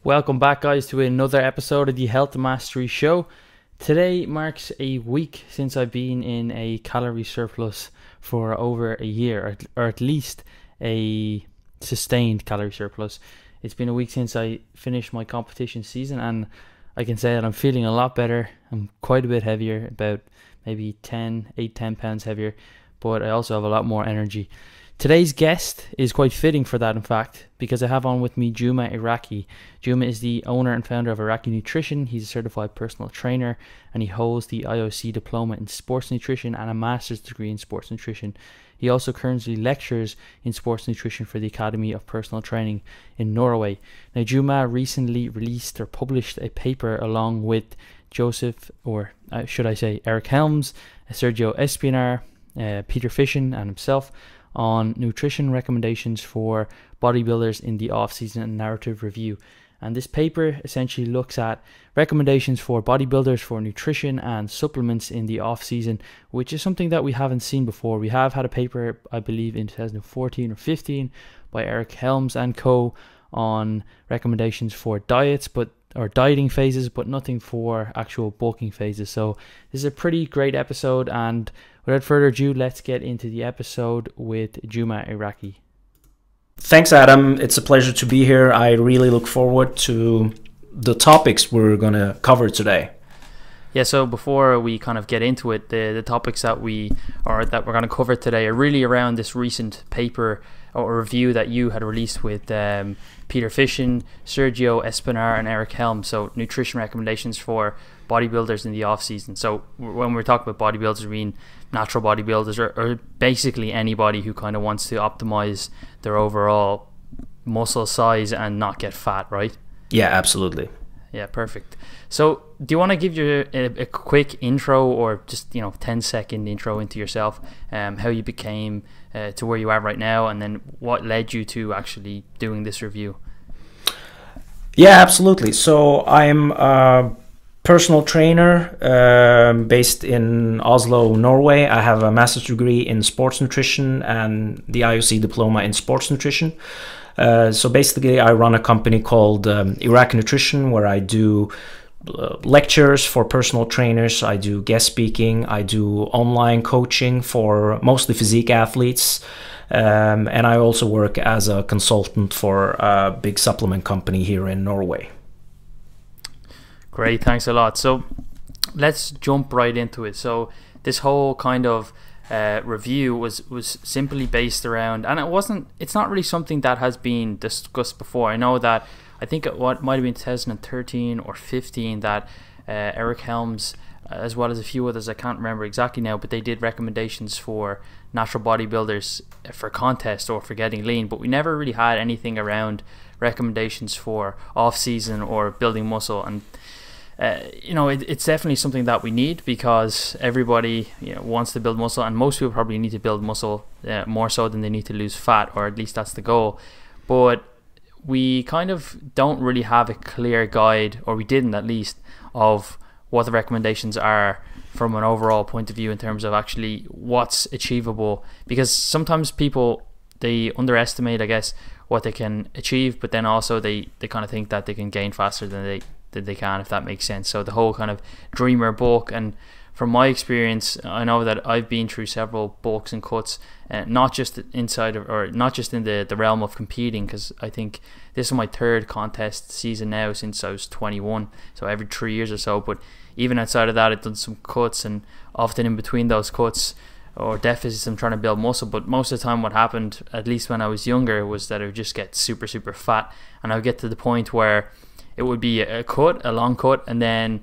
Welcome back, guys, to another episode of the Health Mastery Show. Today marks a week since I've been in a calorie surplus for over a year, or at least a sustained calorie surplus. It's been a week since I finished my competition season, and I can say that I'm feeling a lot better. I'm quite a bit heavier, about maybe 10 pounds heavier, but I also have a lot more energy. Today's guest is quite fitting for that, in fact, because I have on with me Juma Iraki. Juma is the owner and founder of Iraki Nutrition. He's a certified personal trainer, and he holds the IOC diploma in sports nutrition and a master's degree in sports nutrition. He also currently lectures in sports nutrition for the Academy of Personal Training in Norway. Now, Juma recently released or published a paper along with Eric Helms, Sergio Espinar, Peter Fishin, and himself on nutrition recommendations for bodybuilders in the off-season and narrative review. And this paper essentially looks at recommendations for bodybuilders for nutrition and supplements in the off-season, which is something that we haven't seen before. We have had a paper, I believe, in 2014 or 15 by Eric Helms and co. on recommendations for dieting phases, but nothing for actual bulking phases. So this is a pretty great episode, and without further ado, let's get into the episode with Juma Iraki. Thanks, Adam. It's a pleasure to be here. I really look forward to the topics we're going to cover today. Yeah, so before we kind of get into it, the topics that we're going to cover today are really around this recent paper or review that you had released with Peter Fishin, Sergio Espinar, and Eric Helms. So nutrition recommendations for bodybuilders in the off season. So when we're talking about bodybuilders, we mean natural bodybuilders or basically anybody who kind of wants to optimize their overall muscle size and not get fat, right? Yeah, absolutely. Yeah, perfect. So do you want to give a quick intro, or just 10-second intro into yourself, how you became to where you are right now, and then what led you to actually doing this review? Yeah, absolutely. So I'm a personal trainer based in Oslo, Norway. I have a master's degree in sports nutrition and the IOC diploma in sports nutrition. So basically, I run a company called Iraki Nutrition, where I do lectures for personal trainers. I do guest speaking. I do online coaching for mostly physique athletes. And I also work as a consultant for a big supplement company here in Norway. Great, thanks a lot. So let's jump right into it. So this whole kind of review was simply based around, and it's not really something that has been discussed before. I know that I think what might have been 2013 or 15 that Eric Helms, as well as a few others, I can't remember exactly now, but they did recommendations for natural bodybuilders for contest or for getting lean, but we never really had anything around recommendations for off-season or building muscle. And it's definitely something that we need, because everybody wants to build muscle, and most people probably need to build muscle more so than they need to lose fat, or at least that's the goal. But we kind of don't really have a clear guide, or we didn't at least, of what the recommendations are from an overall point of view in terms of actually what's achievable, because sometimes people, they underestimate, I guess, what they can achieve, but then also they kind of think that they can gain faster than they can, if that makes sense. So the whole kind of dreamer bulk, and from my experience, I know that I've been through several bulks and cuts, not just inside of, or not just in the realm of competing, because I think this is my third contest season now since I was 21, so every 3 years or so. But even outside of that, I've done some cuts, and often in between those cuts or deficits, I'm trying to build muscle. But most of the time what happened, at least when I was younger, was that I would just get super fat, and I would get to the point where it would be a long cut, and then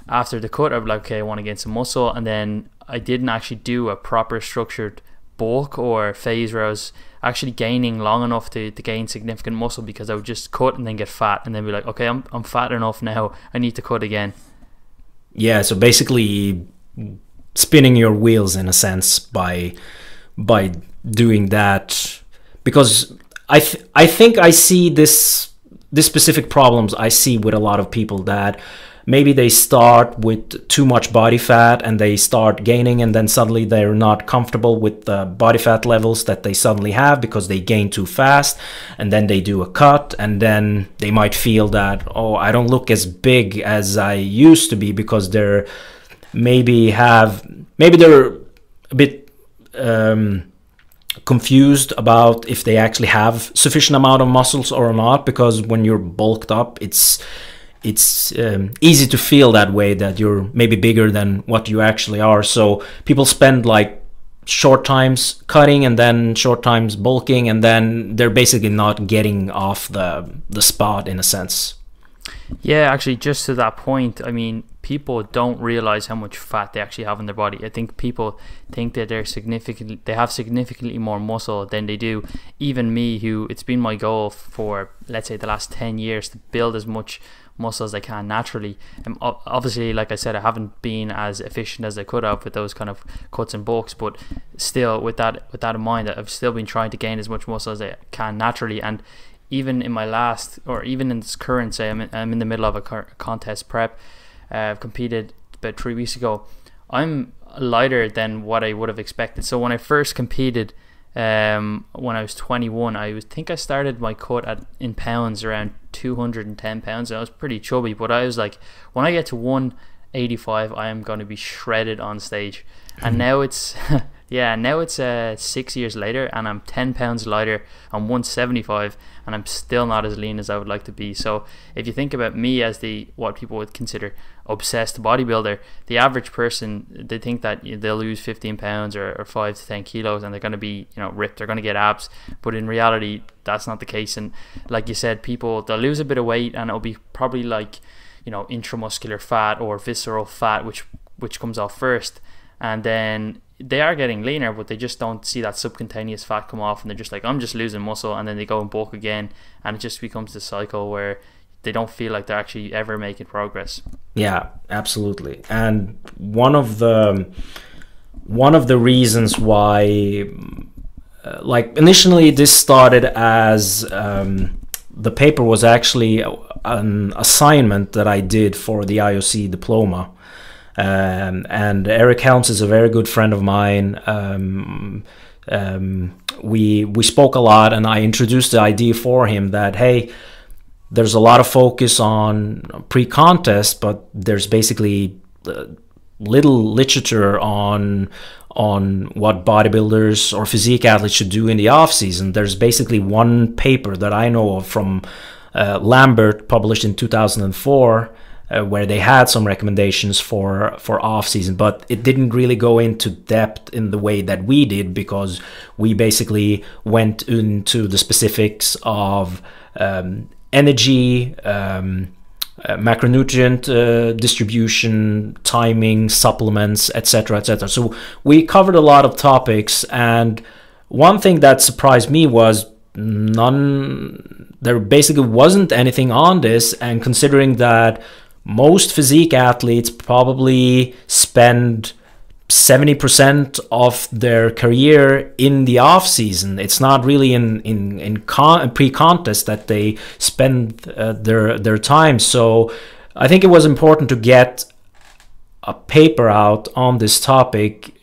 after the cut, I'd be like, okay, I want to gain some muscle, and then I didn't actually do a proper structured bulk or phase where I was actually gaining long enough to gain significant muscle, because I would just cut and then get fat, and then be like, okay, I'm fat enough now, I need to cut again. Yeah, so basically spinning your wheels in a sense by doing that, because I think I see this specific problems I see with a lot of people that maybe they start with too much body fat and they start gaining, and then suddenly they're not comfortable with the body fat levels that they suddenly have because they gain too fast, and then they do a cut, and then they might feel that, oh, I don't look as big as I used to be, because they're maybe they're a bit confused about if they actually have sufficient amount of muscles or not, because when you're bulked up, it's easy to feel that way, that you're maybe bigger than what you actually are. So people spend like short times cutting and then short times bulking, and then they're basically not getting off the spot in a sense. Yeah, actually, just to that point, I mean, people don't realize how much fat they actually have in their body. I think people think that they have significantly more muscle than they do. Even me, who it's been my goal for, let's say, the last 10 years to build as much muscle as I can naturally. And obviously, like I said, I haven't been as efficient as I could have with those kind of cuts and bulks, but still, with that in mind, I've still been trying to gain as much muscle as I can naturally. And even in my last, or even in this current, say I'm in the middle of a contest prep, I've competed about 3 weeks ago, I'm lighter than what I would have expected. So when I first competed, when I was 21, I think I started my cut in pounds around 210 pounds, and I was pretty chubby, but I was like, when I get to 185, I am going to be shredded on stage. And now it's yeah, now it's 6 years later, and I'm 10 pounds lighter. I'm 175, and I'm still not as lean as I would like to be. So if you think about me as what people would consider obsessed bodybuilder, the average person, they think that they'll lose 15 pounds or 5 to 10 kilos, and they're going to be, ripped. They're going to get abs, but in reality, that's not the case. And like you said, they'll lose a bit of weight, and it'll be probably like, intramuscular fat or visceral fat, which comes off first, and then they are getting leaner, but they just don't see that subcutaneous fat come off, and they're just like, I'm just losing muscle, and then they go and bulk again, and it just becomes this cycle where they don't feel like they're actually ever making progress. Yeah, absolutely. And one of the reasons why, like initially this started as the paper was actually an assignment that I did for the IOC diploma. And Eric Helms is a very good friend of mine. We spoke a lot, and I introduced the idea for him that, hey, there's a lot of focus on pre-contest, but there's basically little literature on what bodybuilders or physique athletes should do in the off season. There's basically one paper that I know of from Lambert, published in 2004, where they had some recommendations for off season, but it didn't really go into depth in the way that we did, because we basically went into the specifics of energy, macronutrient distribution, timing, supplements, etc., etc. So we covered a lot of topics, and one thing that surprised me was there basically wasn't anything on this. And considering that most physique athletes probably spend 70% of their career in the off season, it's not really in pre-contest that they spend their time. So I think it was important to get a paper out on this topic,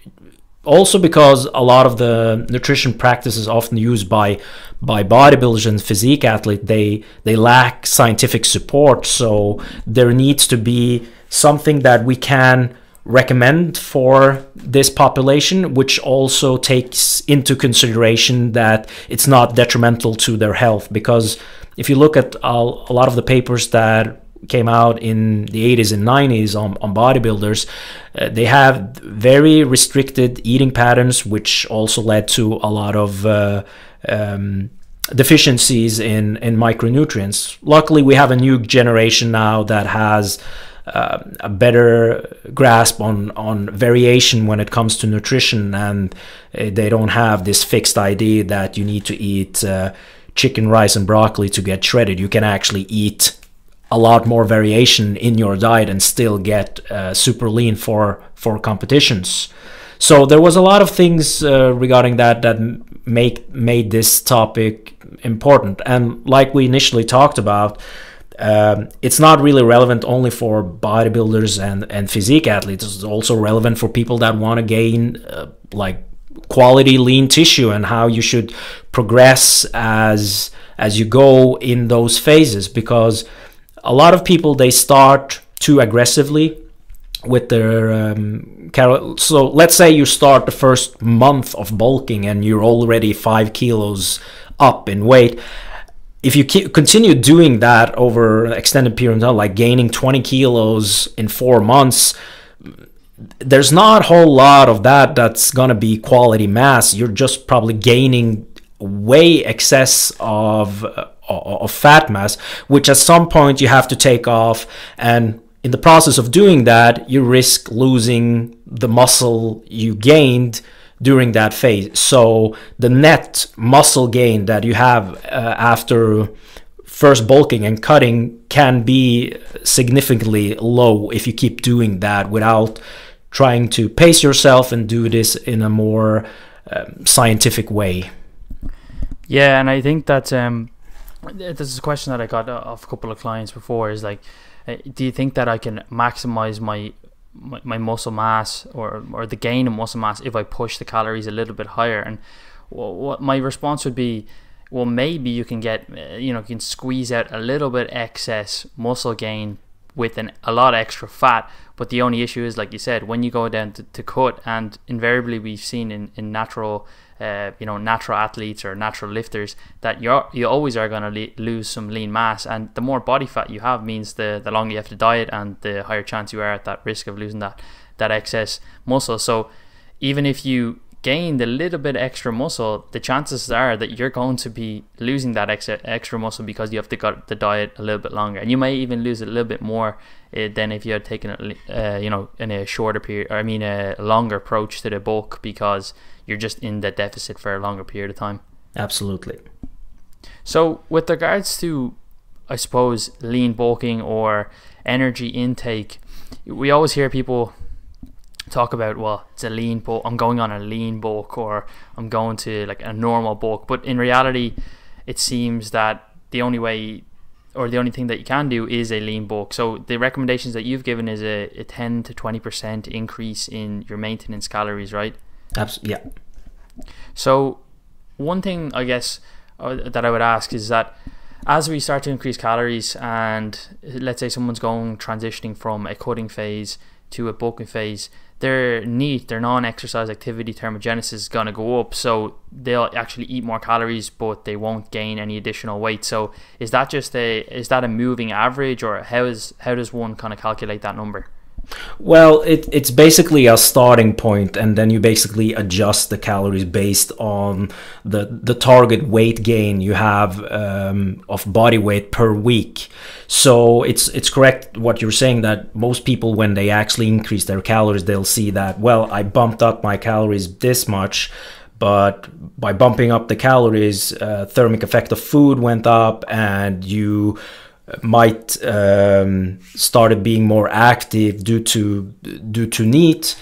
also because a lot of the nutrition practices often used by bodybuilders and physique athletes, they lack scientific support. So there needs to be something that we can recommend for this population, which also takes into consideration that it's not detrimental to their health. Because if you look at a lot of the papers that came out in the 80s and 90s on bodybuilders, they have very restricted eating patterns, which also led to a lot of deficiencies in micronutrients. Luckily, we have a new generation now that has a better grasp on variation when it comes to nutrition, and they don't have this fixed idea that you need to eat chicken, rice, and broccoli to get shredded. You can actually eat a lot more variation in your diet and still get super lean for competitions. So there was a lot of things regarding that made this topic important. And like we initially talked about, It's not really relevant only for bodybuilders and physique athletes. It's also relevant for people that want to gain like quality lean tissue, and how you should progress as you go in those phases, because a lot of people, they start too aggressively with their so let's say you start the first month of bulking and you're already 5 kilos up in weight. If you continue doing that over an extended period of time, like gaining 20 kilos in 4 months, there's not a whole lot of that's going to be quality mass. You're just probably gaining way excess of fat mass, which at some point you have to take off, and in the process of doing that, you risk losing the muscle you gained during that phase. So the net muscle gain that you have after first bulking and cutting can be significantly low if you keep doing that without trying to pace yourself and do this in a more scientific way. Yeah, and I think that this is a question that I got off a couple of clients before, is like, do you think that I can maximize my muscle mass or the gain of muscle mass if I push the calories a little bit higher? And what my response would be, well, maybe you can get, you can squeeze out a little bit excess muscle gain with a lot of extra fat. But the only issue is, like you said, when you go down to cut, and invariably we've seen in natural natural athletes or natural lifters that you always are going to lose some lean mass, and the more body fat you have means the longer you have to diet, and the higher chance you are at that risk of losing that excess muscle. So even if you gained a little bit extra muscle, the chances are that you're going to be losing that extra muscle because you have to got the diet a little bit longer, and you may even lose it a little bit more than if you had taken it in a shorter period, or a longer approach to the bulk, because you're just in the deficit for a longer period of time. Absolutely. So with regards to, I suppose, lean bulking or energy intake, we always hear people talk about, well, it's a lean bulk, I'm going on a lean bulk, or I'm going to like a normal bulk. But in reality, it seems that the only way, or the only thing that you can do, is a lean bulk. So the recommendations that you've given is a 10 to 20% increase in your maintenance calories, right? Absolutely, yeah. So one thing, I guess, that I would ask is that as we start to increase calories, and let's say someone's transitioning from a cutting phase to a bulking phase, their non-exercise activity thermogenesis is going to go up, so they'll actually eat more calories, but they won't gain any additional weight. So is that a moving average, or how does one kind of calculate that number? Well, it's basically a starting point, and then you basically adjust the calories based on the target weight gain you have of body weight per week. So it's correct what you're saying, that most people, when they actually increase their calories, they'll see that, well, I bumped up my calories this much, but by bumping up the calories, thermic effect of food went up, and you might started being more active due to NEAT.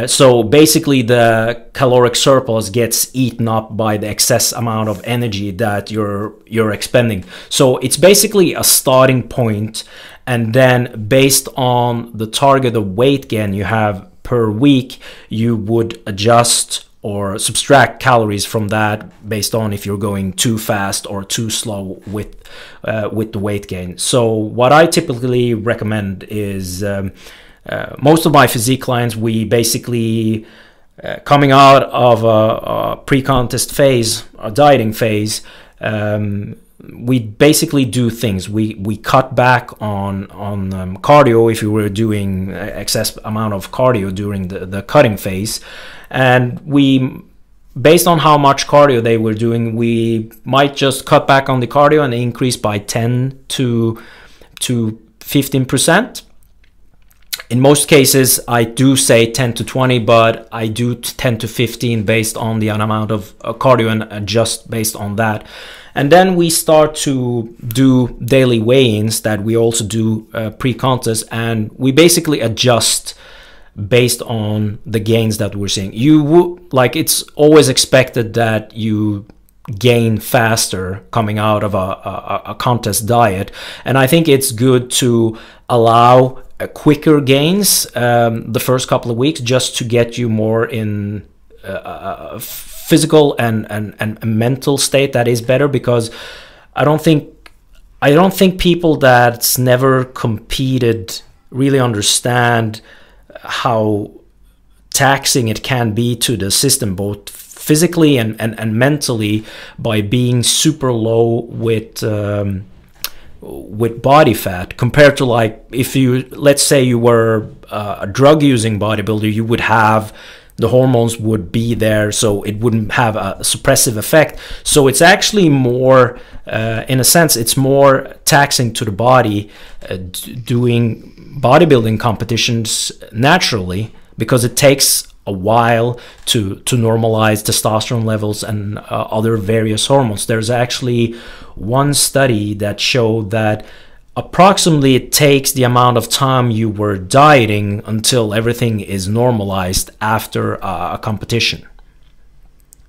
So basically the caloric surplus gets eaten up by the excess amount of energy that you're expending. So it's basically a starting point, and then based on the target of weight gain you have per week, you would adjust or subtract calories from that based on if you're going too fast or too slow with the weight gain. So what I typically recommend is most of my physique clients, we basically coming out of a pre-contest phase, a dieting phase, we basically do things. We cut back on cardio if you were doing excess amount of cardio during the cutting phase. And we, based on how much cardio they were doing, we might just cut back on the cardio and increase by 10 to 15%. In most cases, I do say 10 to 20, but I do 10 to 15 based on the amount of cardio, and adjust based on that. And then we start to do daily weigh-ins that we also do pre-contest, and we basically adjust based on the gains that we're seeing. It's always expected that you gain faster coming out of a contest diet. And I think it's good to allow quicker gains the first couple of weeks, just to get you more in a physical and mental state that is better, because I don't think people that's never competed really understand how taxing it can be to the system, both physically and mentally, by being super low with body fat, compared to, like, if you, let's say you were a drug using bodybuilder, you would have, the hormones would be there, so it wouldn't have a suppressive effect. So it's actually more, in a sense, it's more taxing to the body doing bodybuilding competitions naturally, because it takes a while to normalize testosterone levels and other various hormones. There's actually one study that showed that approximately it takes the amount of time you were dieting until everything is normalized after a competition.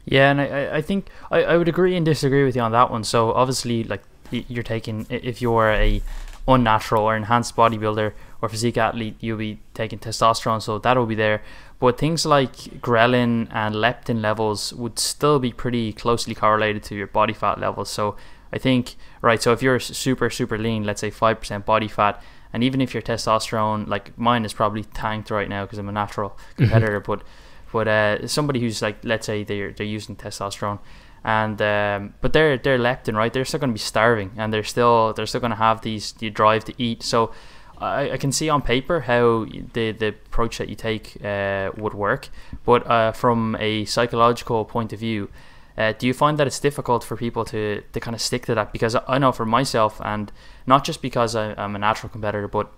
Yeah, and I think I would agree and disagree with you on that one. So obviously, like, you're taking, if you're a unnatural or enhanced bodybuilder or physique athlete, you'll be taking testosterone, so that'll be there. But things like ghrelin and leptin levels would still be pretty closely correlated to your body fat levels. So I think, right, so if you're super lean, let's say 5% body fat, and even if your testosterone, like mine is probably tanked right now because I'm a natural competitor, but somebody who's, like, let's say they're using testosterone, and but their leptin, right, they're still going to be starving, and they're still going to have the drive to eat. So I can see on paper how the approach that you take would work, but from a psychological point of view, do you find that it's difficult for people to kind of stick to that? Because I know for myself, and not just because I'm a natural competitor, but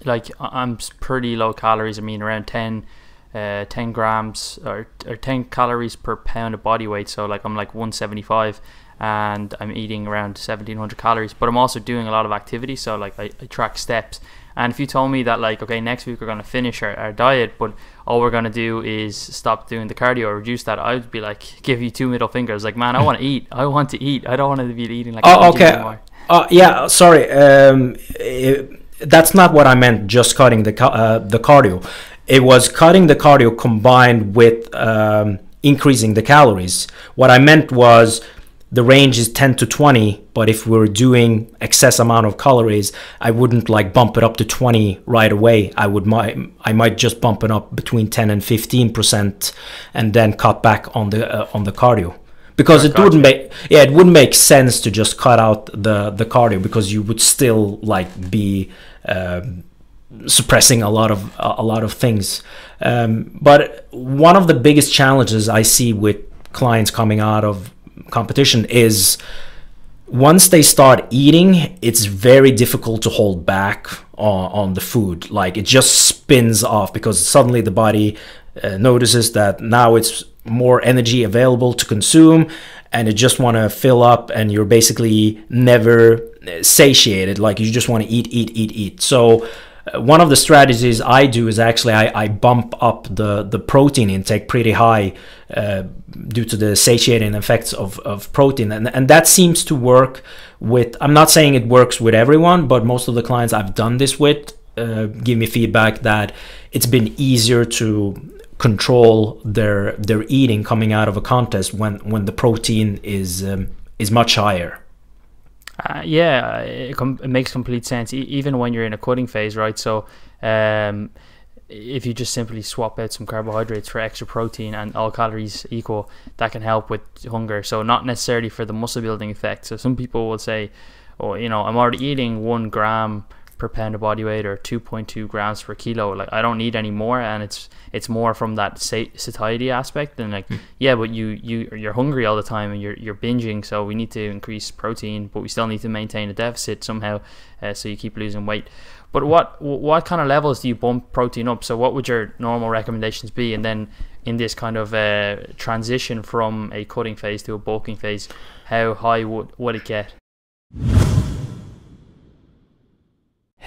like I'm pretty low calories. I mean, around 10 grams or 10 calories per pound of body weight. So like I'm like 175, and I'm eating around 1700 calories, but I'm also doing a lot of activity. So like I track steps. And if you told me that, like, okay, next week we're going to finish our diet, but all we're going to do is stop doing the cardio or reduce that, I would be like, give you two middle fingers. Like, man, I want to eat. I want to eat. I don't want to be eating like okay. Yeah, sorry. That's not what I meant, just cutting the cardio. It was cutting the cardio combined with increasing the calories. What I meant was the range is 10 to 20, but if we're doing excess amount of calories, I wouldn't like bump it up to 20 right away. I might just bump it up between 10 and 15% and then cut back on the cardio, because it wouldn't make sense to just cut out the cardio, because you would still like be suppressing a lot of things. But one of the biggest challenges I see with clients coming out of competition is, once they start eating, it's very difficult to hold back on the food. Like, it just spins off, because suddenly the body notices that now it's more energy available to consume, and it just want to fill up, and you're basically never satiated. Like, you just want to eat. So one of the strategies I do is actually I bump up the protein intake pretty high due to the satiating effects of protein, and that seems to work with, I'm not saying it works with everyone, but most of the clients I've done this with give me feedback that it's been easier to control their eating coming out of a contest when the protein is much higher. Yeah, it makes complete sense, even when you're in a cutting phase, right? So if you just simply swap out some carbohydrates for extra protein and all calories equal, that can help with hunger. So not necessarily for the muscle building effect. So some people will say, oh, you know, I'm already eating 1 gram per pound of body weight or 2.2 grams per kilo, like I don't need any more, and it's more from that satiety aspect. And like yeah, but you're hungry all the time and you're binging, so we need to increase protein, but we still need to maintain a deficit somehow, so you keep losing weight. But what kind of levels do you bump protein up? So what would your normal recommendations be? And then in this kind of transition from a cutting phase to a bulking phase, how high would it get?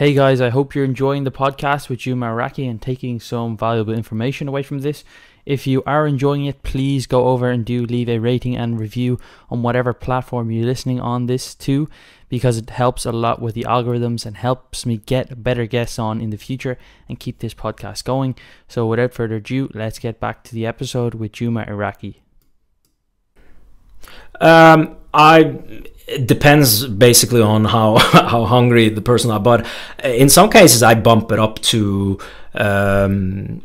Hey guys, I hope you're enjoying the podcast with Juma Iraki and taking some valuable information away from this. If you are enjoying it, please go over and do leave a rating and review on whatever platform you're listening on this to, because it helps a lot with the algorithms and helps me get better guests on in the future and keep this podcast going. So without further ado, let's get back to the episode with Juma Iraki. It depends basically on how hungry the person are, but in some cases I bump it up to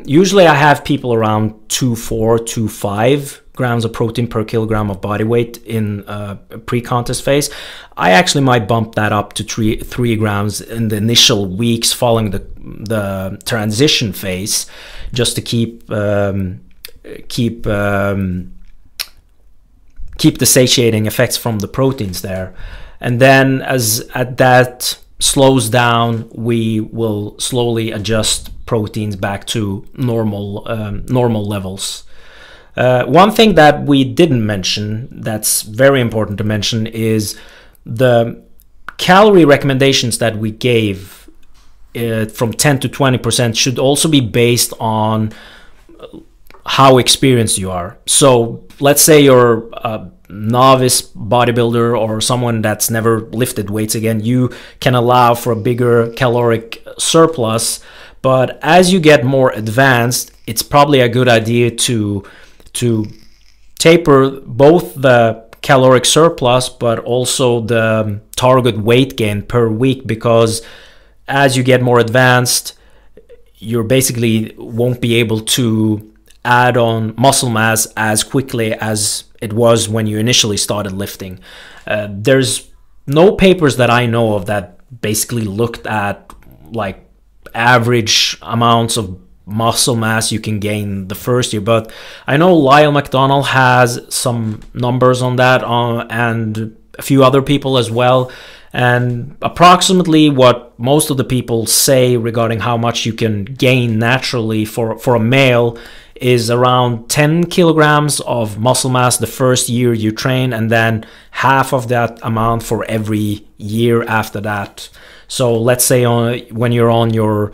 usually I have people around 2.4 to 5 grams of protein per kilogram of body weight in pre-contest phase. I actually might bump that up to 3 grams in the initial weeks following the transition phase, just to keep the satiating effects from the proteins there. And then as that slows down, we will slowly adjust proteins back to normal levels. One thing that we didn't mention that's very important to mention is the calorie recommendations that we gave from 10 to 20% should also be based on how experienced you are. So let's say you're a novice bodybuilder or someone that's never lifted weights again, you can allow for a bigger caloric surplus. But as you get more advanced, it's probably a good idea to taper both the caloric surplus but also the target weight gain per week, because as you get more advanced, you basically won't be able to add on muscle mass as quickly as it was when you initially started lifting. There's no papers that I know of that basically looked at like average amounts of muscle mass you can gain the first year, but I know Lyle McDonald has some numbers on that, and a few other people as well. And approximately what most of the people say regarding how much you can gain naturally for a male is around 10 kilograms of muscle mass the first year you train, and then half of that amount for every year after that. So let's say when you're on your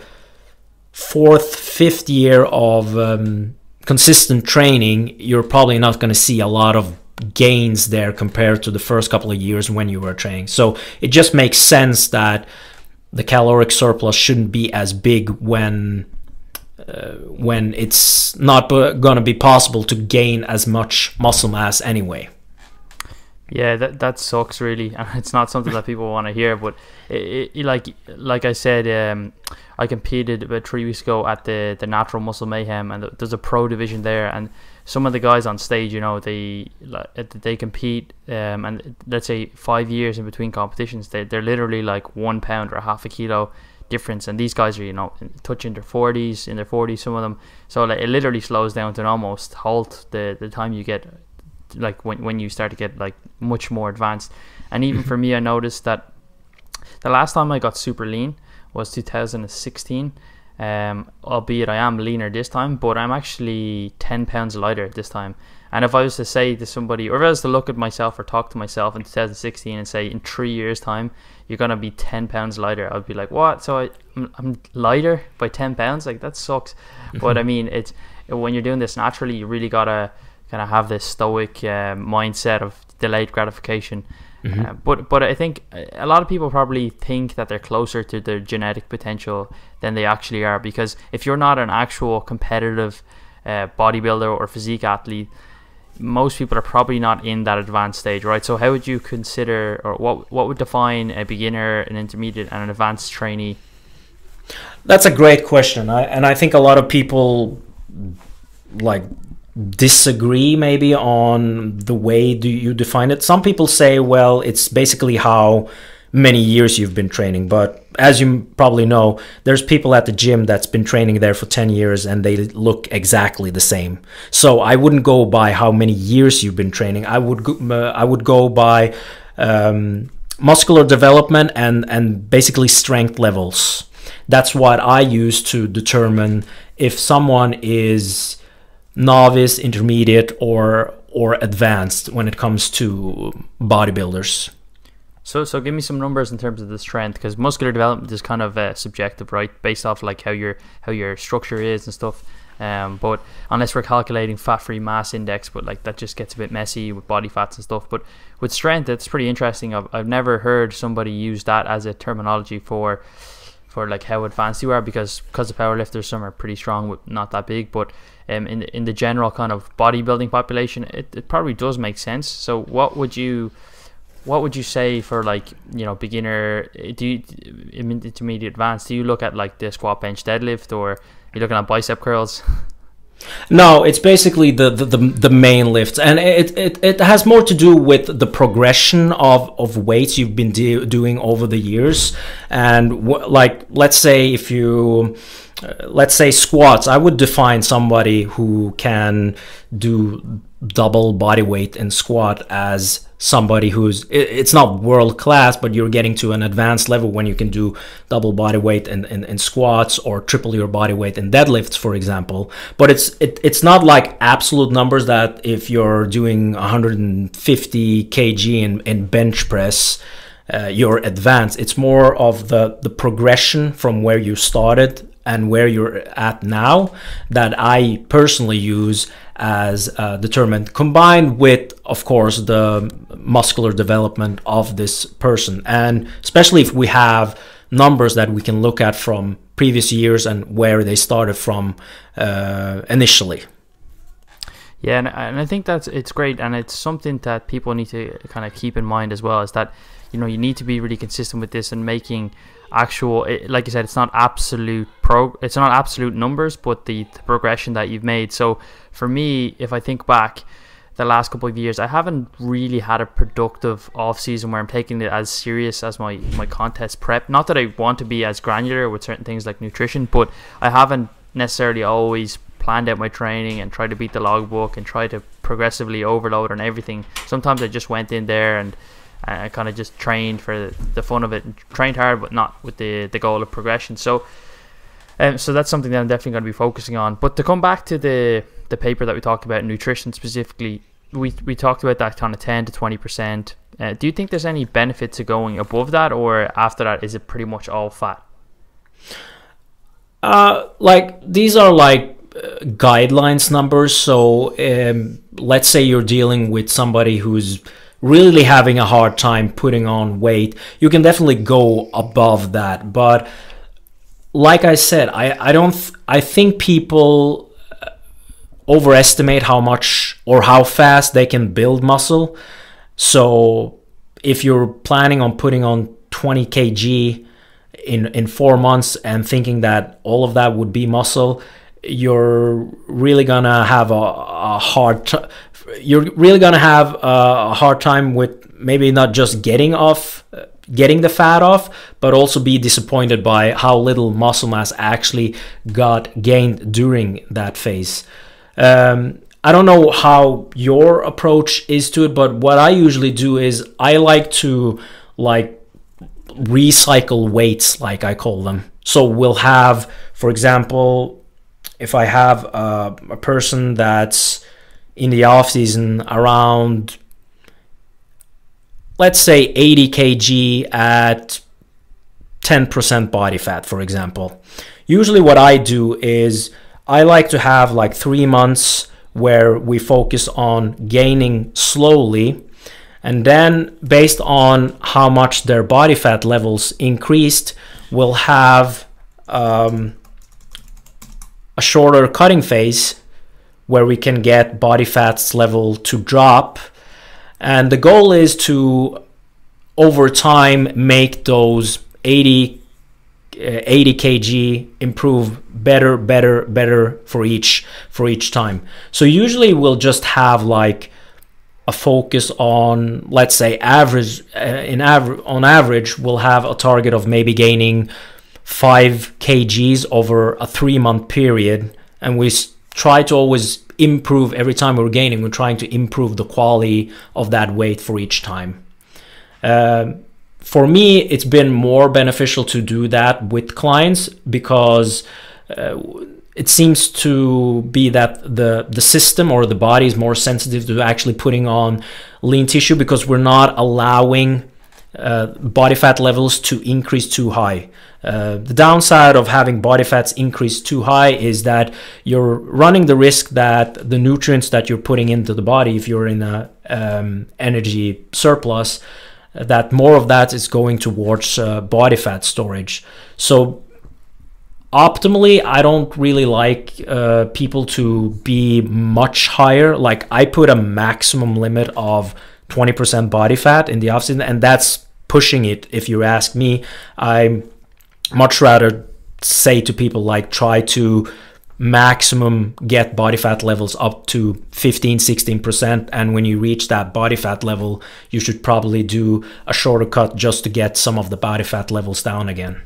4th, 5th year of consistent training, you're probably not going to see a lot of gains there compared to the first couple of years when you were training. So it just makes sense that the caloric surplus shouldn't be as big when it's not going to be possible to gain as much muscle mass anyway. Yeah, that sucks really. It's not something that people want to hear, but like I said, I competed about 3 weeks ago at the Natural Muscle Mayhem, and there's a pro division there, and some of the guys on stage, you know, they compete, and let's say 5 years in between competitions, they're literally like 1 pound or half a kilo difference, and these guys are, you know, touching their 40s, some of them. So like, it literally slows down to an almost halt the time you get, like when you start to get like much more advanced. And even for me, I noticed that the last time I got super lean was 2016, albeit I am leaner this time, but I'm actually 10 pounds lighter this time. And if I was to say to somebody, or if I was to look at myself or talk to myself in 2016 and say in 3 years time you're gonna be 10 pounds lighter, I'd be like, what? So I'm lighter by 10 pounds? Like, that sucks. But I mean, it's when you're doing this naturally, you really gotta kind of have this stoic mindset of delayed gratification. But I think a lot of people probably think that they're closer to their genetic potential than they actually are, because if you're not an actual competitive bodybuilder or physique athlete, most people are probably not in that advanced stage, right? So how would you consider, or what would define a beginner, an intermediate, and an advanced trainee? That's a great question. I think a lot of people like disagree maybe on the way you define it. Some people say, well, it's basically how many years you've been training, but as you probably know, there's people at the gym that's been training there for 10 years and they look exactly the same. So I wouldn't go by how many years you've been training. I would go by muscular development and basically strength levels. That's what I use to determine if someone is novice, intermediate, or advanced when it comes to bodybuilders. So give me some numbers in terms of the strength, because muscular development is kind of subjective, right? Based off like how your structure is and stuff. But unless we're calculating fat-free mass index, but like that just gets a bit messy with body fats and stuff. But with strength, it's pretty interesting. I've never heard somebody use that as a terminology for like how advanced you are, because of powerlifters, some are pretty strong but not that big. But in the general kind of bodybuilding population, it probably does make sense. So what would you say for, like, you know, beginner, intermediate, advanced? Do you look at like the squat, bench, deadlift, or are you looking at bicep curls? No, it's basically the main lifts, and it has more to do with the progression of weights you've been doing over the years. And like, let's say if you let's say squats, I would define somebody who can do double body weight in squat as somebody who's, it's not world class, but you're getting to an advanced level when you can do double body weight in squats, or triple your body weight in deadlifts, for example. But it's not like absolute numbers that if you're doing 150 kg in bench press, you're advanced. It's more of the progression from where you started and where you're at now that I personally use as determined, combined with, of course, the muscular development of this person. And especially if we have numbers that we can look at from previous years and where they started from initially. Yeah, and I think it's great, and it's something that people need to kind of keep in mind as well, is that, you know, you need to be really consistent with this and making actual, like you said, it's not absolute numbers, but the progression that you've made. So for me, if I think back the last couple of years, I haven't really had a productive off season where I'm taking it as serious as my contest prep. Not that I want to be as granular with certain things like nutrition, but I haven't necessarily always planned out my training and tried to beat the logbook and try to progressively overload on everything. Sometimes I just went in there and I kind of just trained for the fun of it, and trained hard, but not with the goal of progression. So that's something that I'm definitely going to be focusing on. But to come back to the paper that we talked about, nutrition specifically, we talked about that kind of 10 to 20%. Do you think there's any benefit to going above that, or after that is it pretty much all fat? Like, these are like guidelines numbers. So let's say you're dealing with somebody who's really having a hard time putting on weight, you can definitely go above that. But like I said, I think people overestimate how much or how fast they can build muscle. So if you're planning on putting on 20 kg in 4 months and thinking that all of that would be muscle, you're really gonna have a hard time with maybe not just getting the fat off, but also be disappointed by how little muscle mass actually got gained during that phase. I don't know how your approach is to it, but what I usually do is I like to recycle weights, like I call them. So we'll have, for example, if I have a person that's in the off season around, let's say 80 kg at 10% body fat, for example. Usually what I do is I like to have like 3 months where we focus on gaining slowly, and then based on how much their body fat levels increased, we'll have a shorter cutting phase where we can get body fats level to drop. And the goal is to, over time, make those 80 kg improve better for each time. So usually we'll just have like a focus on, let's say, on average we'll have a target of maybe gaining 5 kgs over a 3-month period, and we try to always improve every time we're gaining. We're trying to improve the quality of that weight for each time. For me, it's been more beneficial to do that with clients because it seems to be that the system or the body is more sensitive to actually putting on lean tissue, because we're not allowing body fat levels to increase too high. The downside of having body fats increase too high is that you're running the risk that the nutrients that you're putting into the body, if you're in a energy surplus, that more of that is going towards body fat storage. So optimally, I don't really like people to be much higher. Like, I put a maximum limit of 20% body fat in the off season, and that's pushing it. If you ask me, I much rather say to people, like, try to maximum get body fat levels up to 15-16%, and when you reach that body fat level, you should probably do a shorter cut just to get some of the body fat levels down again.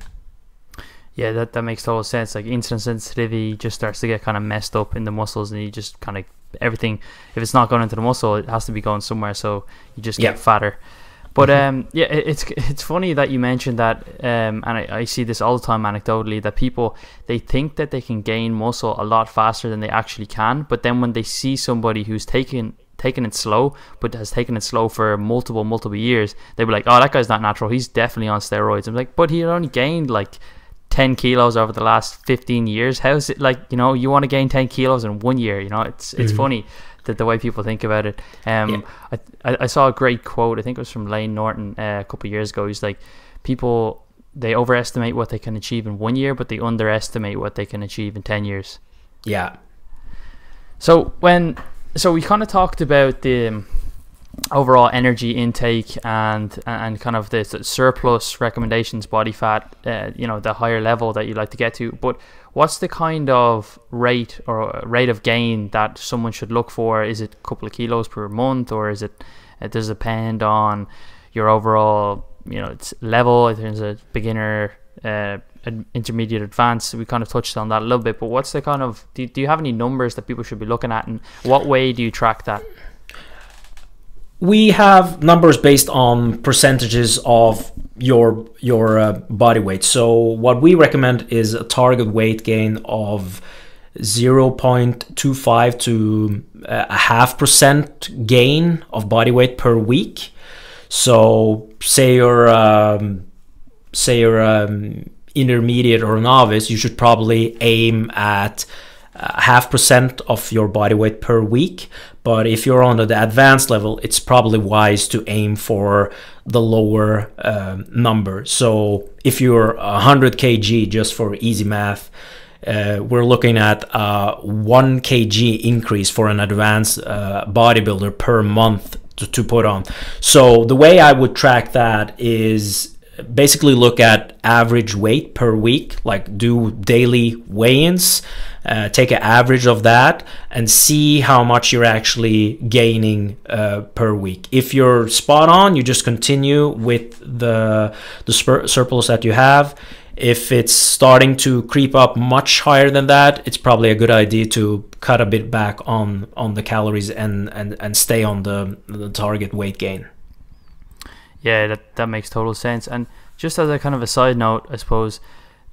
Yeah, that makes total sense. Like, insulin sensitivity just starts to get kind of messed up in the muscles, and you just kind of, everything, if it's not going into the muscle, it has to be going somewhere, so you just get fatter. But yeah, it's funny that you mentioned that, and I see this all the time anecdotally, that people, they think that they can gain muscle a lot faster than they actually can, but then when they see somebody who's taken it slow, but has taken it slow for multiple years, they'll be like, oh, that guy's not natural, he's definitely on steroids. I'm like, but he only gained like 10 kilos over the last 15 years. How is it, like, you know, you want to gain 10 kilos in 1 year? You know, it's funny that the way people think about it. I saw a great quote, I think it was from Lane Norton a couple of years ago. He's like, people, they overestimate what they can achieve in 1 year, but they underestimate what they can achieve in 10 years. Yeah. So we kind of talked about the overall energy intake and kind of the surplus recommendations, body fat, you know, the higher level that you'd like to get to. But what's the kind of rate of gain that someone should look for? Is it a couple of kilos per month, or is it, does it depend on your overall, you know, it's level in terms of beginner, intermediate, advanced? We kind of touched on that a little bit, but what's the kind of, do you have any numbers that people should be looking at, and what way do you track that? We have numbers based on percentages of your body weight. So what we recommend is a target weight gain of 0.25 to a 0.5% gain of body weight per week. So say you're intermediate or novice, you should probably aim at 0.5% of your body weight per week. But if you're on the advanced level, it's probably wise to aim for the lower number. So if you're 100 kg, just for easy math, we're looking at 1 kg increase for an advanced bodybuilder per month to put on. So the way I would track that is basically look at average weight per week, like do daily weigh-ins, take an average of that and see how much you're actually gaining per week. If you're spot on, you just continue with the surplus that you have. If it's starting to creep up much higher than that, it's probably a good idea to cut a bit back on the calories and stay on the target weight gain. Yeah, that makes total sense. And just as a kind of a side note, I suppose,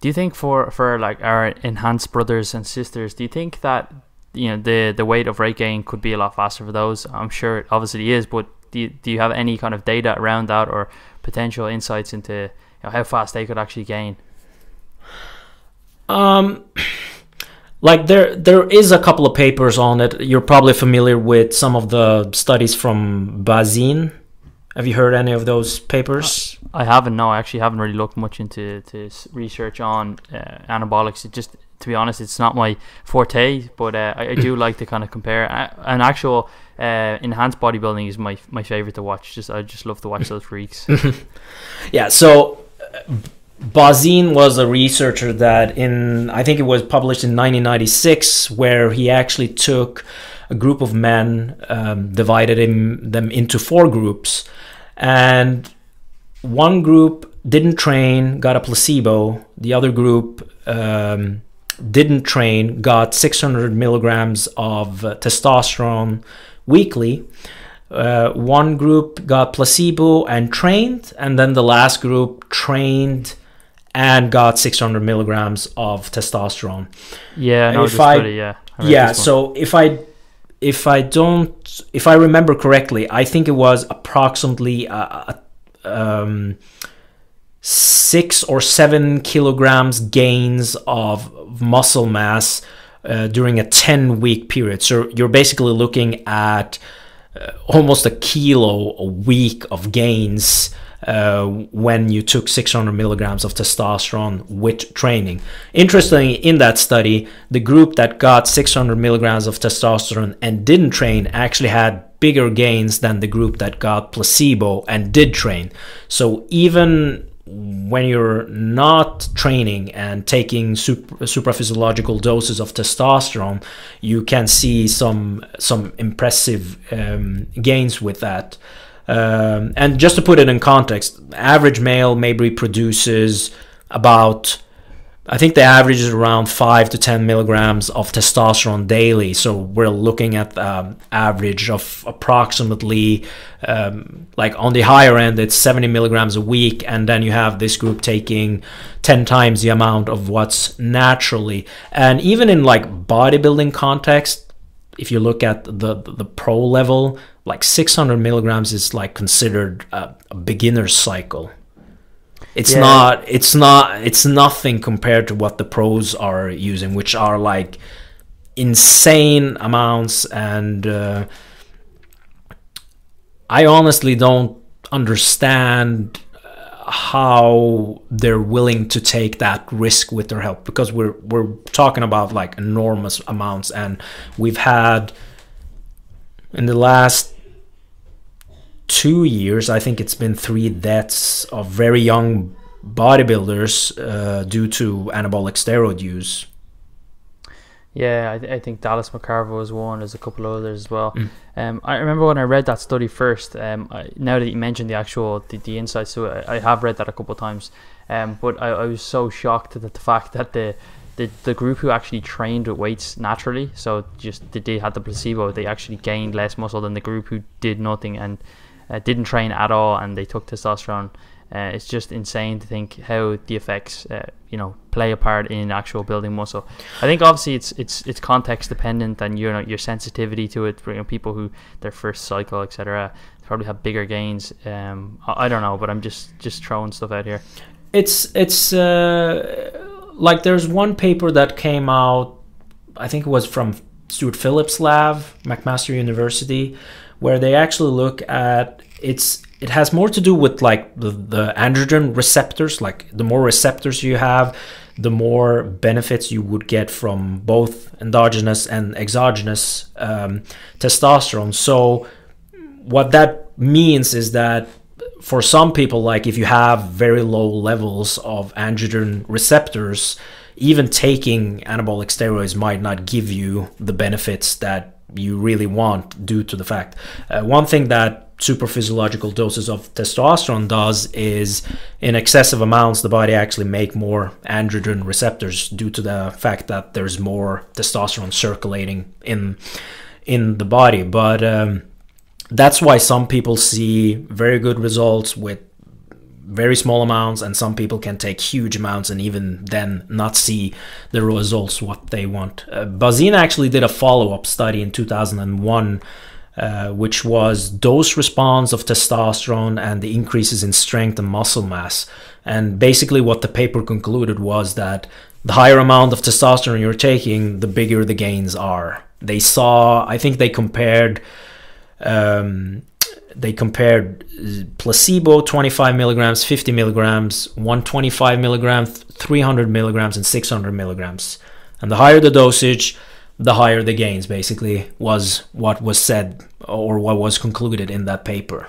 do you think for like our enhanced brothers and sisters, do you think that, you know, the weight of rate gain could be a lot faster for those? I'm sure it obviously is, but do you have any kind of data around that, or potential insights into, you know, how fast they could actually gain? Like there is a couple of papers on it. You're probably familiar with some of the studies from Bazin. Have you heard any of those papers? I haven't. No, I actually haven't really looked much into research on anabolics. It just, to be honest, it's not my forte. But I do like to kind of compare. An actual enhanced bodybuilding is my favorite to watch. I just love to watch those freaks. Yeah. So Bazin was a researcher that I think it was published in 1996, where he actually took a group of men, divided them into 4 groups, and one group didn't train, got a placebo. The other group didn't train, got 600 milligrams of testosterone weekly. One group got placebo and trained, and then the last group trained and got 600 milligrams of testosterone. Yeah, no, so if I remember correctly, I think it was approximately 6 or 7 kilograms gains of muscle mass during a 10-week period. So you're basically looking at almost a kilo a week of gains when you took 600 milligrams of testosterone with training. Interestingly, in that study, the group that got 600 milligrams of testosterone and didn't train actually had bigger gains than the group that got placebo and did train. So even when you're not training and taking supraphysiological doses of testosterone, you can see some impressive gains with that. And just to put it in context, average male maybe produces about, I think the average is around 5 to 10 milligrams of testosterone daily. So we're looking at average of approximately, like on the higher end, it's 70 milligrams a week. And then you have this group taking 10 times the amount of what's naturally. And even in like bodybuilding context, if you look at the pro level, like 600 milligrams is like considered a beginner's cycle. It's nothing compared to what the pros are using, which are like insane amounts. And I honestly don't understand how they're willing to take that risk with their health, because we're talking about like enormous amounts. And we've had in the last 2 years, I think it's been 3 deaths of very young bodybuilders due to anabolic steroid use. Yeah, I think Dallas McCarver was one. There's a couple of others as well. I remember when I read that study first. Now that you mentioned the insights to it, I have read that a couple of times. But I was so shocked at the fact that the group who actually trained with weights naturally, so just they had the placebo, they actually gained less muscle than the group who did nothing and didn't train at all, and they took testosterone. It's just insane to think how the effects play a part in actual building muscle. I think obviously it's context dependent, and your sensitivity to it. For people who their first cycle, etc., probably have bigger gains. I don't know, but I'm just throwing stuff out here. It's like there's one paper that came out, I think it was from Stuart Phillips' lab, McMaster University, where they actually look at it has more to do with like the androgen receptors. Like the more receptors you have, the more benefits you would get from both endogenous and exogenous testosterone. So what that means is that for some people, like if you have very low levels of androgen receptors, even taking anabolic steroids might not give you the benefits that you really want due to the fact. One thing that supraphysiological doses of testosterone does is, in excessive amounts, the body actually make more androgen receptors due to the fact that there's more testosterone circulating in the body. But that's why some people see very good results with very small amounts, and some people can take huge amounts and even then not see the results what they want. Bazine actually did a follow-up study in 2001, which was dose response of testosterone and the increases in strength and muscle mass. And basically what the paper concluded was that the higher amount of testosterone you're taking, the bigger the gains are. They saw, I think they compared placebo, 25 milligrams, 50 milligrams, 125 milligrams, 300 milligrams, and 600 milligrams. And the higher the dosage, the higher the gains, basically, was what was said or what was concluded in that paper.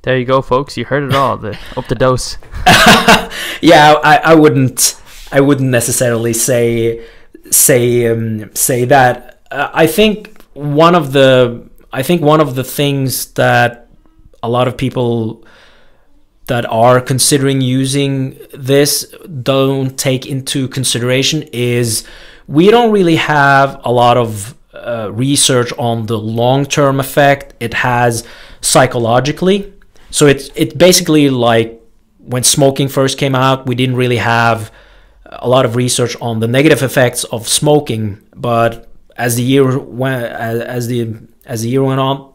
There you go, folks. You heard it all. Up the dose. Yeah, I wouldn't necessarily say that. I think one of the things that a lot of people that are considering using this don't take into consideration is we don't really have a lot of research on the long-term effect it has psychologically. So it's basically like when smoking first came out, we didn't really have a lot of research on the negative effects of smoking, but as the year went on,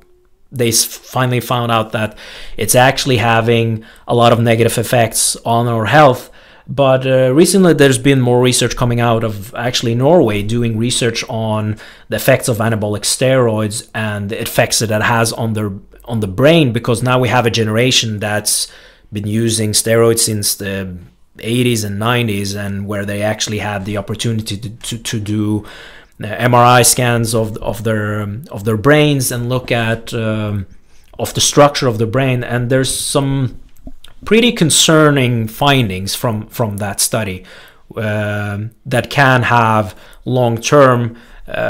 they finally found out that it's actually having a lot of negative effects on our health. But recently there's been more research coming out of actually Norway doing research on the effects of anabolic steroids and the effects that it has on the brain, because now we have a generation that's been using steroids since the 80s and 90s, and where they actually had the opportunity to do MRI scans of their brains and look at of the structure of the brain. And there's some pretty concerning findings from that study that can have long-term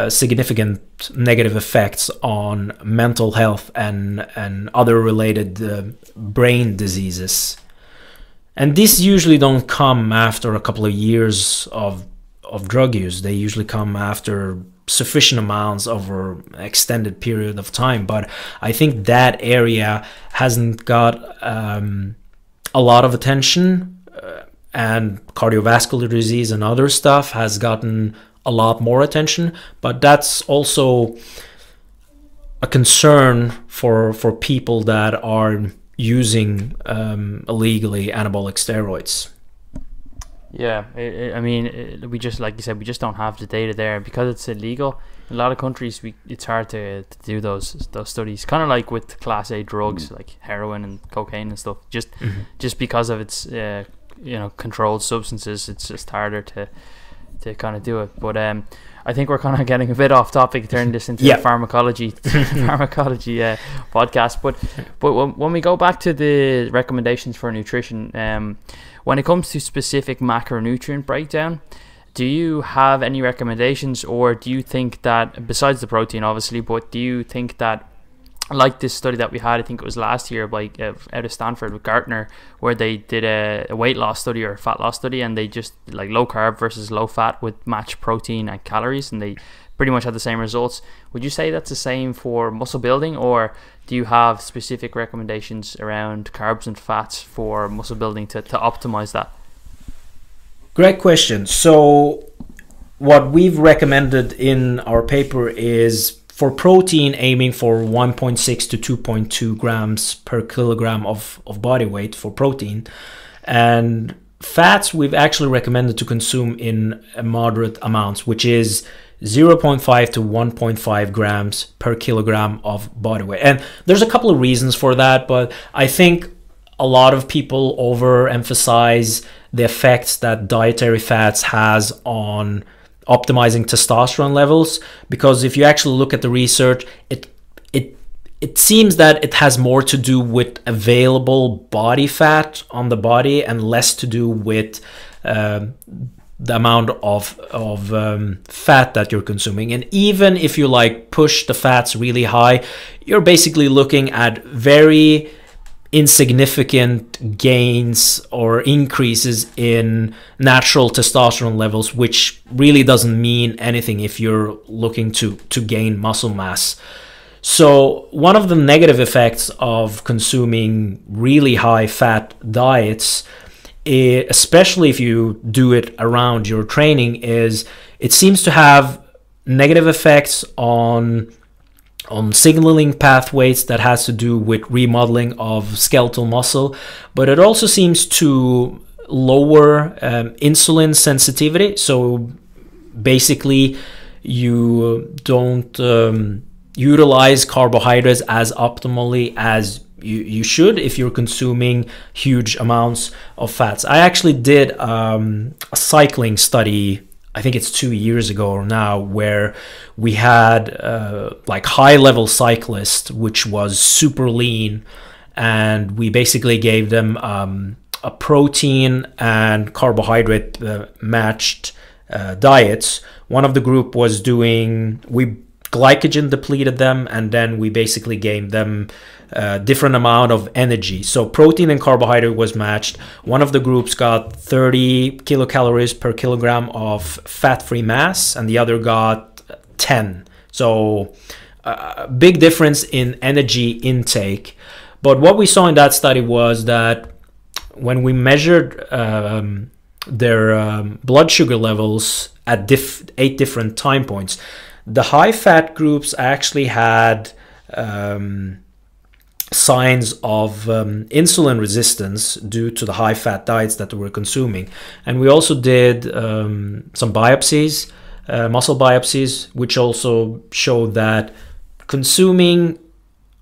significant negative effects on mental health and other related brain diseases. And these usually don't come after a couple of years of drug use. They usually come after sufficient amounts over an extended period of time. But I think that area hasn't got a lot of attention, and cardiovascular disease and other stuff has gotten a lot more attention. But that's also a concern for people that are using illegally anabolic steroids. Yeah, I mean, we just, like you said, we just don't have the data there because it's illegal. In a lot of countries, it's hard to do those studies. Kind of like with Class A drugs, like heroin and cocaine and stuff. Just because of its controlled substances, it's just harder to kind of do it. But I think we're kind of getting a bit off topic, turning this into a pharmacology podcast. But when we go back to the recommendations for nutrition, when it comes to specific macronutrient breakdown, do you have any recommendations, or do you think that, besides the protein obviously, but do you think that, like this study that we had, I think it was last year by out of Stanford with Gartner, where they did a weight loss study or a fat loss study, and they just like low carb versus low fat with matched protein and calories, and they pretty much had the same results. Would you say that's the same for muscle building, or do you have specific recommendations around carbs and fats for muscle building to optimize that? Great question. So what we've recommended in our paper is for protein aiming for 1.6 to 2.2 grams per kilogram of body weight for protein, and fats we've actually recommended to consume in moderate amounts, which is 0.5 to 1.5 grams per kilogram of body weight. And there's a couple of reasons for that, but I think a lot of people overemphasize the effects that dietary fats has on optimizing testosterone levels, because if you actually look at the research, it seems that it has more to do with available body fat on the body and less to do with the amount of fat that you're consuming. And even if you like push the fats really high, you're basically looking at very insignificant gains or increases in natural testosterone levels, which really doesn't mean anything if you're looking to gain muscle mass. So one of the negative effects of consuming really high fat diets, especially if you do it around your training, is it seems to have negative effects on signaling pathways that has to do with remodeling of skeletal muscle, but it also seems to lower insulin sensitivity. So basically you don't utilize carbohydrates as optimally as you should if you're consuming huge amounts of fats. I actually did a cycling study, I think it's 2 years ago now, where we had like high-level cyclists, which was super lean, and we basically gave them a protein and carbohydrate matched diets. One of the group was doing, we glycogen depleted them, and then we basically gave them different amount of energy. So protein and carbohydrate was matched. One of the groups got 30 kilocalories per kilogram of fat-free mass, and the other got 10. So a big difference in energy intake. But what we saw in that study was that when we measured their blood sugar levels at 8 different time points, the high-fat groups actually had signs of insulin resistance due to the high fat diets that they were consuming. And we also did some biopsies, muscle biopsies, which also showed that consuming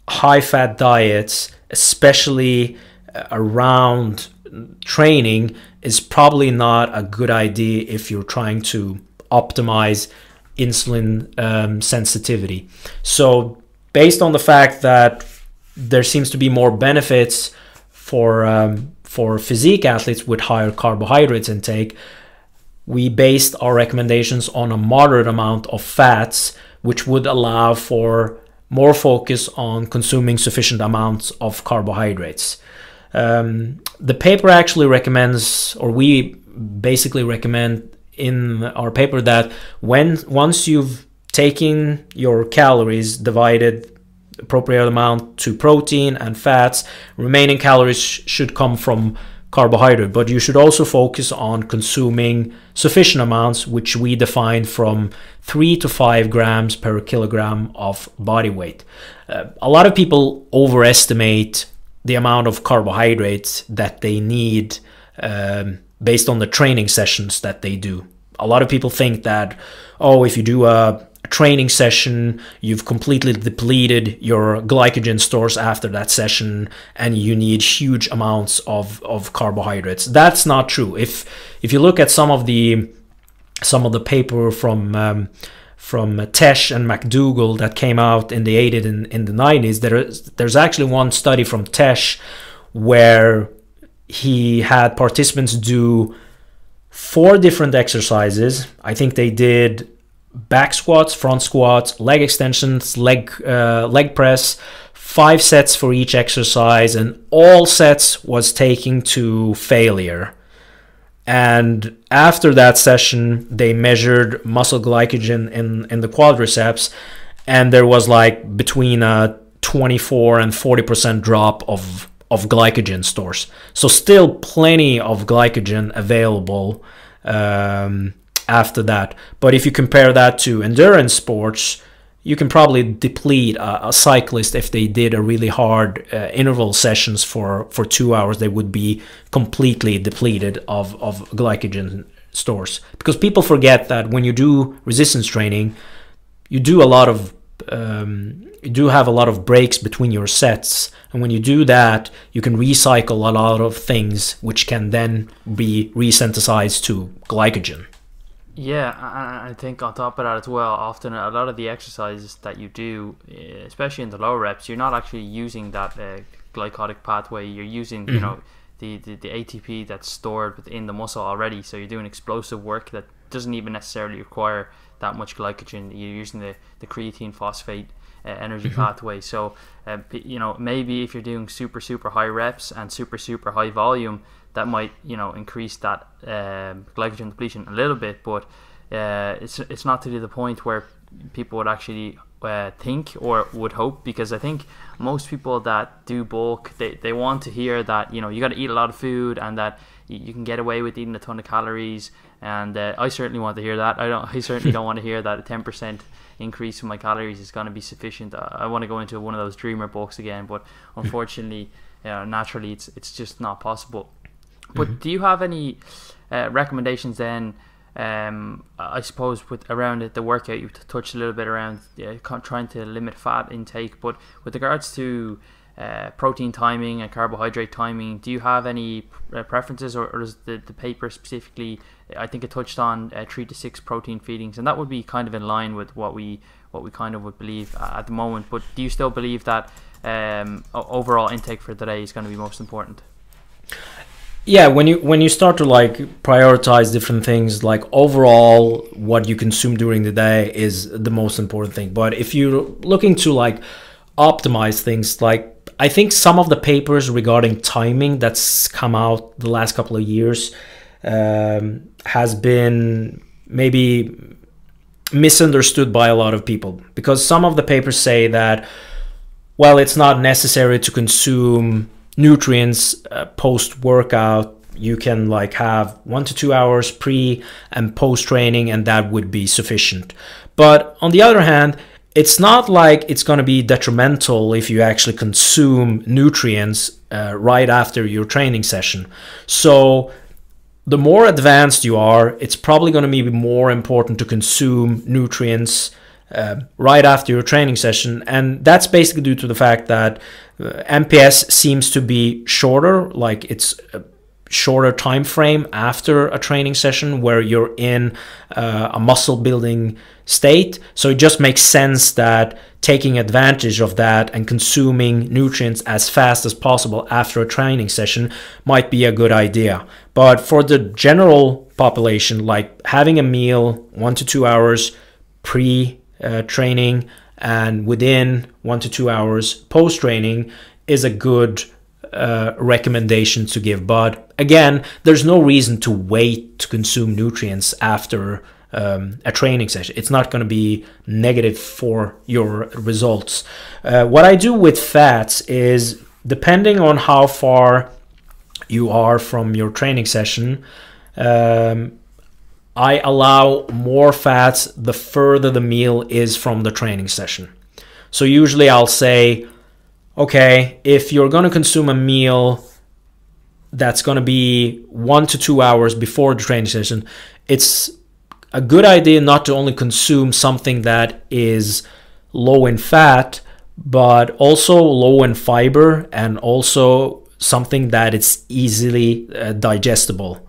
high fat diets, especially around training, is probably not a good idea if you're trying to optimize insulin sensitivity. So based on the fact that there seems to be more benefits for physique athletes with higher carbohydrates intake, we based our recommendations on a moderate amount of fats, which would allow for more focus on consuming sufficient amounts of carbohydrates. The paper actually recommends, or we basically recommend in our paper, that once you've taken your calories, divided appropriate amount to protein and fats, remaining calories should come from carbohydrate, but you should also focus on consuming sufficient amounts, which we define from 3 to 5 grams per kilogram of body weight. A lot of people overestimate the amount of carbohydrates that they need based on the training sessions that they do. A lot of people think that, oh, if you do a training session, you've completely depleted your glycogen stores after that session and you need huge amounts of carbohydrates. That's not true. If you look at some of the paper from Tesh and McDougall that came out in the 80s and in the 90s, there's actually one study from Tesh where he had participants do 4 different exercises. I think they did back squats, front squats, leg extensions, leg press, 5 sets for each exercise, and all sets was taken to failure. And after that session, they measured muscle glycogen in the quadriceps, and there was like between a 24 and 40% drop of glycogen stores. So still plenty of glycogen available after that. But if you compare that to endurance sports, you can probably deplete a cyclist. If they did a really hard interval sessions for 2 hours, they would be completely depleted of glycogen stores. Because people forget that when you do resistance training, you do have a lot of breaks between your sets, and when you do that, you can recycle a lot of things which can then be resynthesized to glycogen. Yeah, I think on top of that as well, often a lot of the exercises that you do, especially in the lower reps, you're not actually using that glycolytic pathway. You're using, you know, the ATP that's stored within the muscle already. So you're doing explosive work that doesn't even necessarily require that much glycogen. You're using the creatine phosphate energy pathway. So you know, maybe if you're doing super high reps and super high volume, that might, you know, increase that glycogen depletion a little bit, but it's not to the point where people would actually think or would hope, because I think most people that do bulk, they want to hear that, you know, you got to eat a lot of food and that you can get away with eating a ton of calories, and I certainly want to hear that. I certainly don't want to hear that a 10% increase in my calories is going to be sufficient. I want to go into one of those dreamer bulks again, but unfortunately, naturally, it's just not possible. But do you have any recommendations then, I suppose, with around the workout? You touched a little bit around trying to limit fat intake, but with regards to protein timing and carbohydrate timing, do you have any preferences, or is the paper specifically, I think it touched on 3 to 6 protein feedings, and that would be kind of in line with what we kind of would believe at the moment. But do you still believe that overall intake for today is going to be most important? Yeah, when you start to like prioritize different things, like overall what you consume during the day is the most important thing. But if you're looking to like optimize things, like I think some of the papers regarding timing that's come out the last couple of years has been maybe misunderstood by a lot of people, because some of the papers say that, well, it's not necessary to consume nutrients post-workout. You can like have 1 to 2 hours pre and post training, and that would be sufficient. But on the other hand, it's not like it's going to be detrimental if you actually consume nutrients right after your training session. So the more advanced you are, it's probably going to be more important to consume nutrients right after your training session. And that's basically due to the fact that MPS seems to be shorter, like it's a shorter time frame after a training session where you're in a muscle building state. So it just makes sense that taking advantage of that and consuming nutrients as fast as possible after a training session might be a good idea. But for the general population, like having a meal 1 to 2 hours pre-training and within 1 to 2 hours post-training is a good recommendation to give. But again, there's no reason to wait to consume nutrients after a training session. It's not going to be negative for your results. What I do with fats is, depending on how far you are from your training session, I allow more fats the further the meal is from the training session. So usually I'll say, okay, if you're going to consume a meal that's going to be 1 to 2 hours before the training session, it's a good idea not to only consume something that is low in fat, but also low in fiber, and also something that is easily digestible.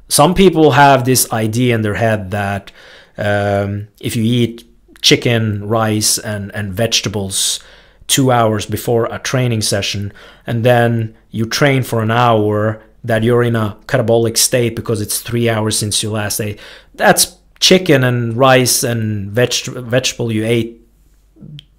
Some people have this idea in their head that if you eat chicken, rice, and vegetables 2 hours before a training session, and then you train for an hour, that you're in a catabolic state because it's 3 hours since your last day. That's chicken and rice and vegetable you ate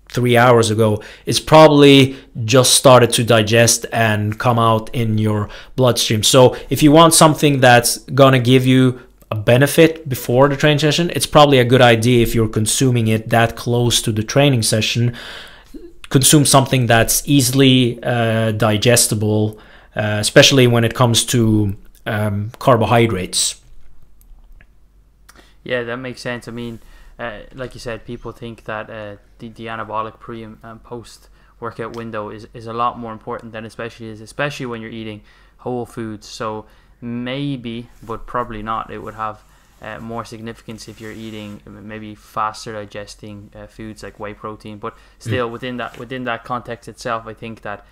3 hours ago. It's probably just started to digest and come out in your bloodstream. So if you want something that's gonna give you a benefit before the training session, it's probably a good idea, if you're consuming it that close to the training session, consume something that's easily digestible, especially when it comes to carbohydrates. Yeah, that makes sense. I mean, like you said, people think that the anabolic pre and post workout window is a lot more important than especially when you're eating whole foods. So maybe, but probably not, it would have more significance if you're eating maybe faster digesting foods like whey protein. But still, within that context itself, I think that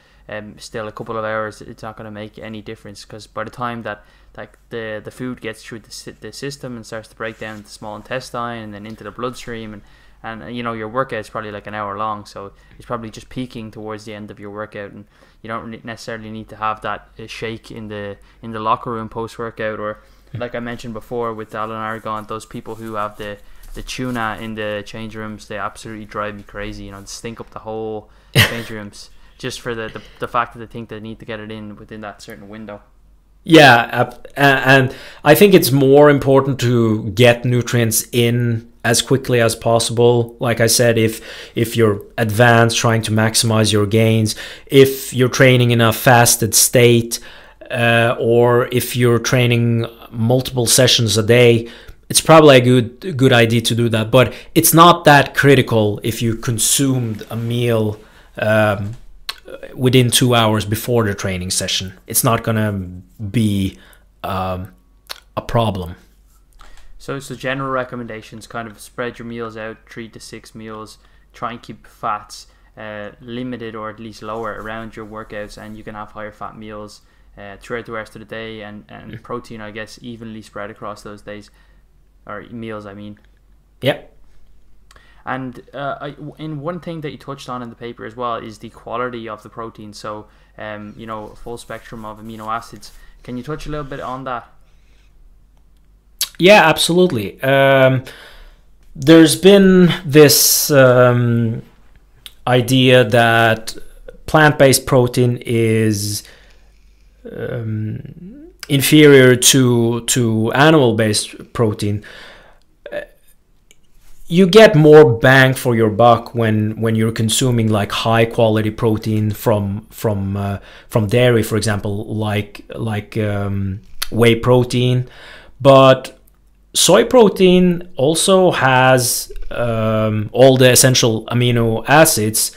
still a couple of hours, it's not going to make any difference, because by the time that like the food gets through the system and starts to break down the small intestine and then into the bloodstream, and you know, your workout is probably like an hour long, so it's probably just peaking towards the end of your workout, and you don't necessarily need to have that shake in the locker room post workout, or like I mentioned before with Alan Aragon, those people who have the tuna in the change rooms, they absolutely drive me crazy. You know, stink up the whole change rooms just for the fact that they think they need to get it in within that certain window. Yeah, and I think it's more important to get nutrients in as quickly as possible. Like I said, if you're advanced, trying to maximize your gains, if you're training in a fasted state, or if you're training multiple sessions a day, it's probably a good idea to do that. But it's not that critical if you consumed a meal within 2 hours before the training session. It's not gonna be a problem. So general recommendations: kind of spread your meals out, 3 to 6 meals. Try and keep fats limited, or at least lower, around your workouts, and you can have higher fat meals throughout the rest of the day, and protein, I guess, evenly spread across those days, or meals, I mean. Yep. And in one thing that you touched on in the paper as well is the quality of the protein. So you know, full spectrum of amino acids. Can you touch a little bit on that? Yeah, absolutely. There's been this idea that plant-based protein is inferior to animal-based protein. You get more bang for your buck when you're consuming like high quality protein from dairy, for example, like whey protein. But Soy protein also has all the essential amino acids,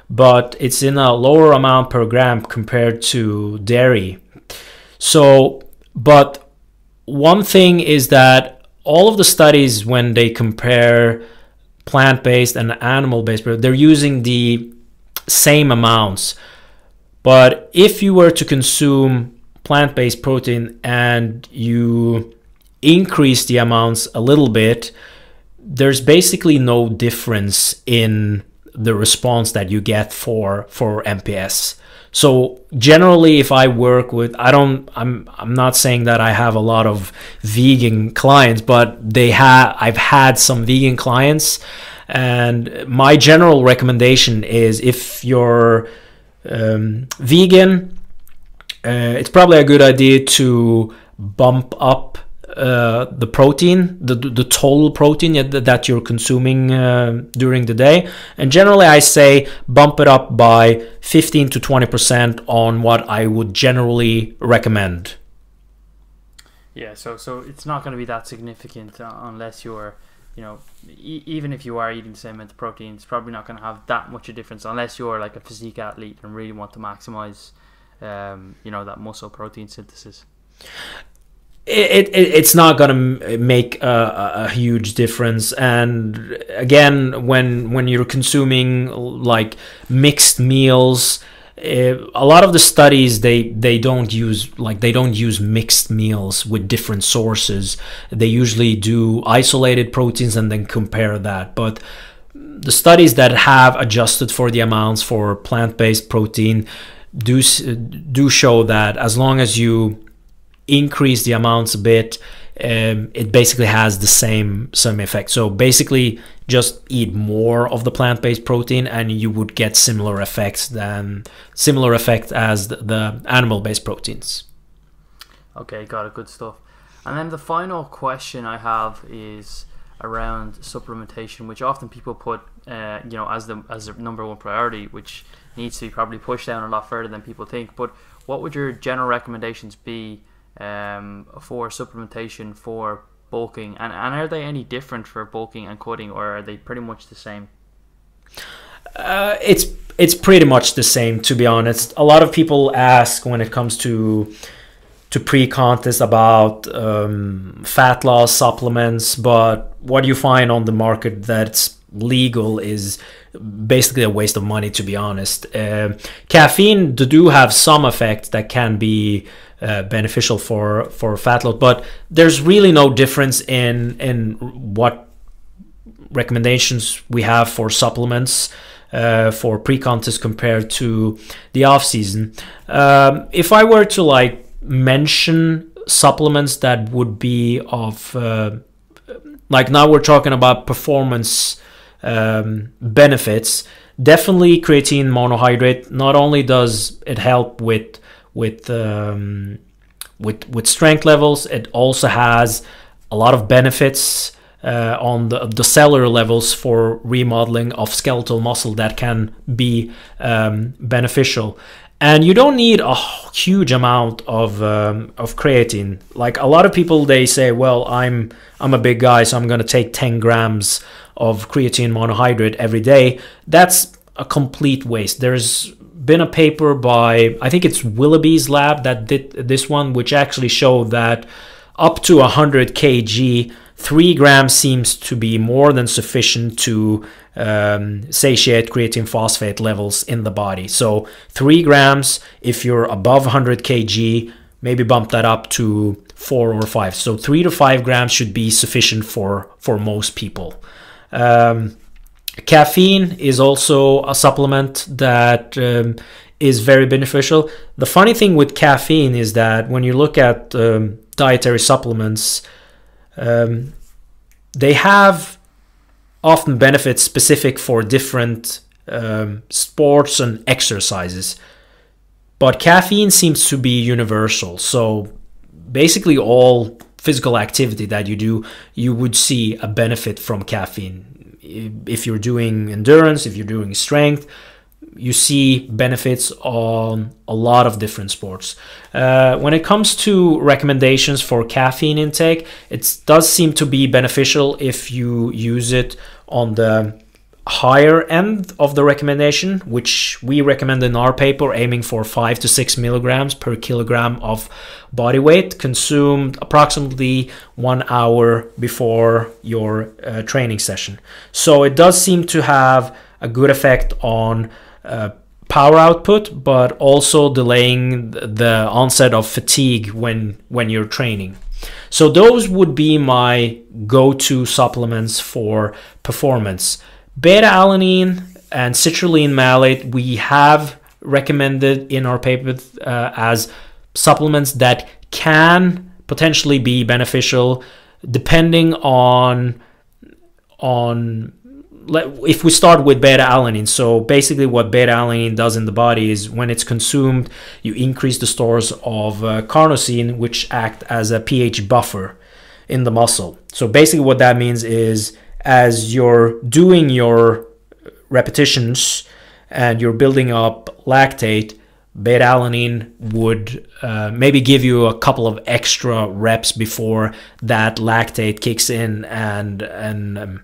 but it's in a lower amount per gram compared to dairy. So, but one thing is that all of the studies, when they compare plant-based and animal-based, they're using the same amounts. But if you were to consume plant-based protein and you increase the amounts a little bit, there's basically no difference in the response that you get for MPS. So generally, if I work with, I'm not saying that I have a lot of vegan clients, but I've had some vegan clients, and my general recommendation is, if you're vegan, it's probably a good idea to bump up the protein, the total protein that you're consuming during the day. And generally, I say bump it up by 15 to 20% on what I would generally recommend. Yeah, so it's not going to be that significant unless you're, even if you are eating the same amount of protein, it's probably not going to have that much of a difference unless you're like a physique athlete and really want to maximize, that muscle protein synthesis. It's not going to make a huge difference. And again, when you're consuming like mixed meals, a lot of the studies they don't use mixed meals with different sources. They usually do isolated proteins and then compare that. But the studies that have adjusted for the amounts for plant-based protein do show that as long as you increase the amounts a bit, it basically has the same effect. So basically, just eat more of the plant-based protein, and you would get similar effect as the animal-based proteins. Okay, got it. Good stuff. And then the final question I have is around supplementation, which often people put, as the number one priority, which needs to be probably pushed down a lot further than people think. But what would your general recommendations be for supplementation for bulking, and are they any different for bulking and cutting, or are they pretty much the same? It's pretty much the same, to be honest. A lot of people ask when it comes to pre-contest about fat loss supplements, but what you find on the market that's legal is basically a waste of money, to be honest. Caffeine do have some effect that can be beneficial for fat loss, but there's really no difference in what recommendations we have for supplements for pre-contest compared to the off-season. If I were to mention supplements that would be of now we're talking about performance benefits, definitely creatine monohydrate. Not only does it help with strength levels, it also has a lot of benefits on the cellular levels for remodeling of skeletal muscle that can be beneficial. And you don't need a huge amount of creatine. Like a lot of people, they say, well, I'm a big guy, so I'm going to take 10 grams of creatine monohydrate every day. That's a complete waste. There's been a paper by, I think it's Willoughby's lab that did this one, which actually showed that up to 100 kg, 3 grams seems to be more than sufficient to satiate creatine phosphate levels in the body. So 3 grams, if you're above 100 kg, maybe bump that up to 4 or 5. So 3 to 5 grams should be sufficient for most people. Caffeine is also a supplement that is very beneficial. The funny thing with caffeine is that when you look at dietary supplements, they have often benefits specific for different sports and exercises, but caffeine seems to be universal. So basically all physical activity that you do, you would see a benefit from caffeine. If you're doing endurance, if you're doing strength, you see benefits on a lot of different sports. When it comes to recommendations for caffeine intake, it does seem to be beneficial if you use it on the higher end of the recommendation, which we recommend in our paper, aiming for 5 to 6 milligrams per kilogram of body weight, consumed approximately 1 hour before your training session. So it does seem to have a good effect on power output, but also delaying the onset of fatigue when you're training. So those would be my go-to supplements for performance. Beta-alanine and citrulline malate we have recommended in our paper as supplements that can potentially be beneficial depending on if we start with beta-alanine. So basically what beta-alanine does in the body is when it's consumed, you increase the stores of carnosine, which act as a pH buffer in the muscle. So basically what that means is as you're doing your repetitions and you're building up lactate, beta-alanine would maybe give you a couple of extra reps before that lactate kicks in and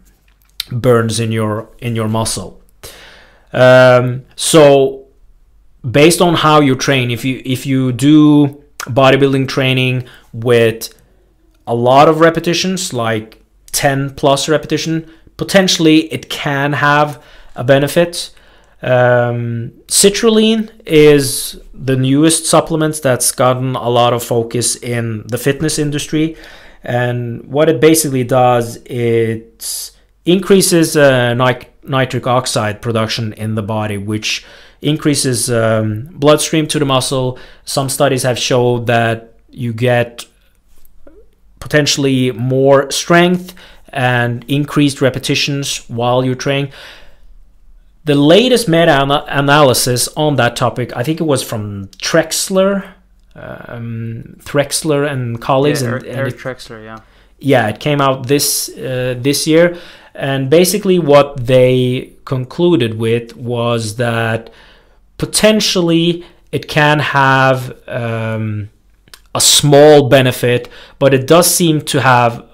burns in your muscle. So based on how you train, if you do bodybuilding training with a lot of repetitions, like 10 plus repetition, potentially it can have a benefit. Citrulline is the newest supplement that's gotten a lot of focus in the fitness industry, and what it basically does, it increases nitric oxide production in the body, which increases bloodstream to the muscle. Some studies have showed that you get potentially more strength and increased repetitions while you're training. The latest meta-analysis on that topic, I think it was from Trexler and colleagues. Yeah, Eric Trexler, yeah. Yeah, it came out this year. And basically what they concluded with was that potentially it can have a small benefit, but it does seem to have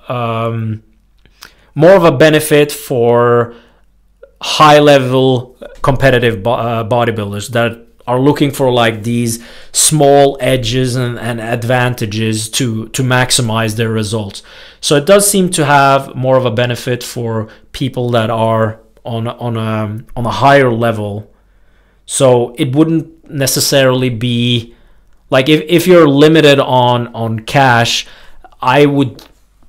more of a benefit for high-level competitive bodybuilders that are looking for like these small edges and advantages to maximize their results. So it does seem to have more of a benefit for people that are on a higher level. So it wouldn't necessarily be like if you're limited on cash, I would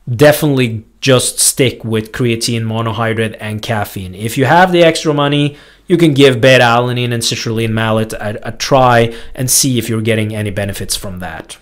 definitely just stick with creatine monohydrate and caffeine. If you have the extra money, you can give beta-alanine and citrulline malate a try and see if you're getting any benefits from that.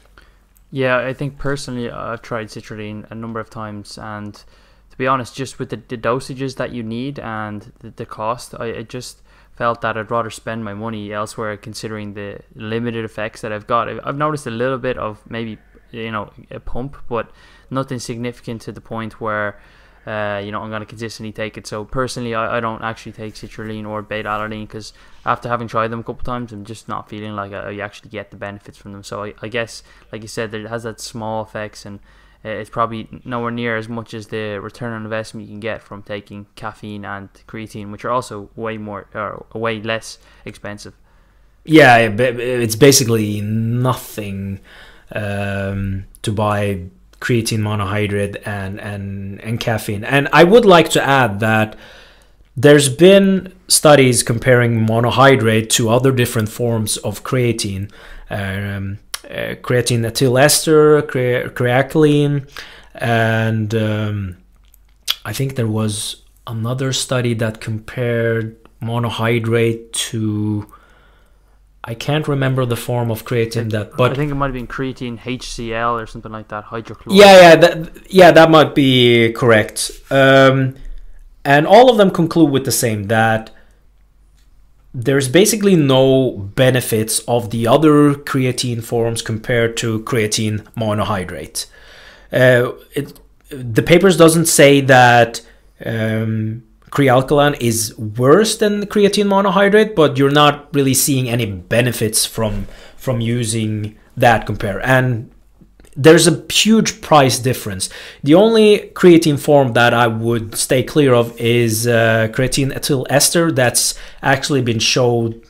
Yeah, I think personally I've tried citrulline a number of times, and to be honest, just with the dosages that you need and the cost, I just felt that I'd rather spend my money elsewhere, considering the limited effects that I've got. I've noticed a little bit of maybe, a pump, but nothing significant to the point where I'm going to consistently take it. So personally, I don't actually take citrulline or beta-alanine because after having tried them a couple times, I'm just not feeling like I actually get the benefits from them. So I guess, like you said, it has that small effects, and it's probably nowhere near as much as the return on investment you can get from taking caffeine and creatine, which are also way less expensive. Yeah, it's basically nothing to buy creatine monohydrate and caffeine. And I would like to add that there's been studies comparing monohydrate to other different forms of creatine, creatine ethyl ester, creatinine, and I think there was another study that compared monohydrate to, I can't remember the form of creatine but I think it might have been creatine HCl or something like that, hydrochloride. Yeah, that might be correct. And all of them conclude with the same, that there's basically no benefits of the other creatine forms compared to creatine monohydrate. The papers doesn't say that crealkaline is worse than creatine monohydrate, but you're not really seeing any benefits from using that compare. And there's a huge price difference. The only creatine form that I would stay clear of is creatine ethyl ester. That's actually been shown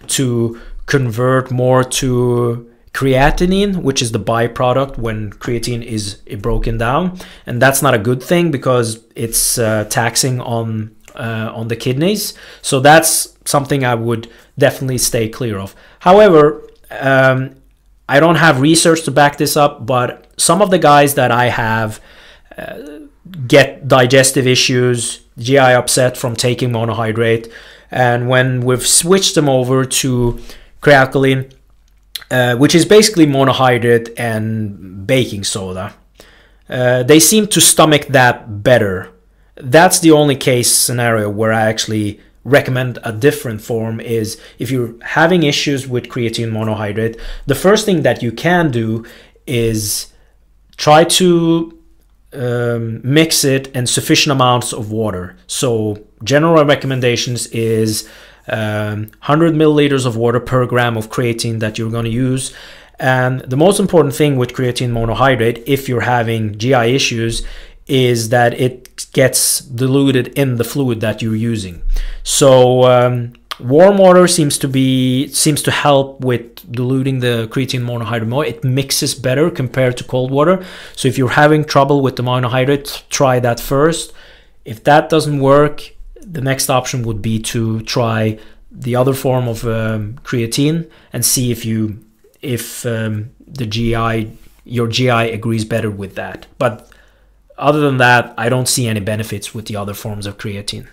to convert more to creatinine, which is the byproduct when creatine is broken down, and that's not a good thing because it's taxing on the kidneys. So that's something I would definitely stay clear of. However, I don't have research to back this up, but some of the guys that I have get digestive issues, GI upset from taking monohydrate, and when we've switched them over to crealkaline, which is basically monohydrate and baking soda, they seem to stomach that better. That's the only case scenario where I actually recommend a different form. Is if you're having issues with creatine monohydrate, the first thing that you can do is try to mix it in sufficient amounts of water. So general recommendations is 100 milliliters of water per gram of creatine that you're going to use. And the most important thing with creatine monohydrate, if you're having GI issues, is that it gets diluted in the fluid that you're using. So warm water seems to help with diluting the creatine monohydrate more. It mixes better compared to cold water. So if you're having trouble with the monohydrate, try that first. If that doesn't work, the next option would be to try the other form of creatine and see if your GI agrees better with that. But other than that, I don't see any benefits with the other forms of creatine.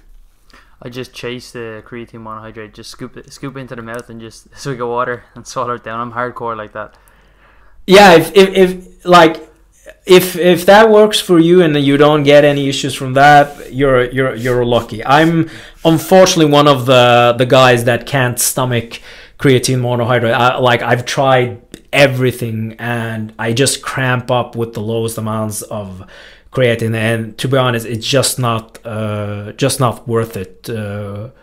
I just chase the creatine monohydrate, just scoop into the mouth and just swig of water and swallow it down. I'm hardcore like that. Yeah, if that works for you and you don't get any issues from that, you're lucky. I'm unfortunately one of the guys that can't stomach creatine monohydrate. I've tried everything and I just cramp up with the lowest amounts of creatine, and to be honest, it's just not worth it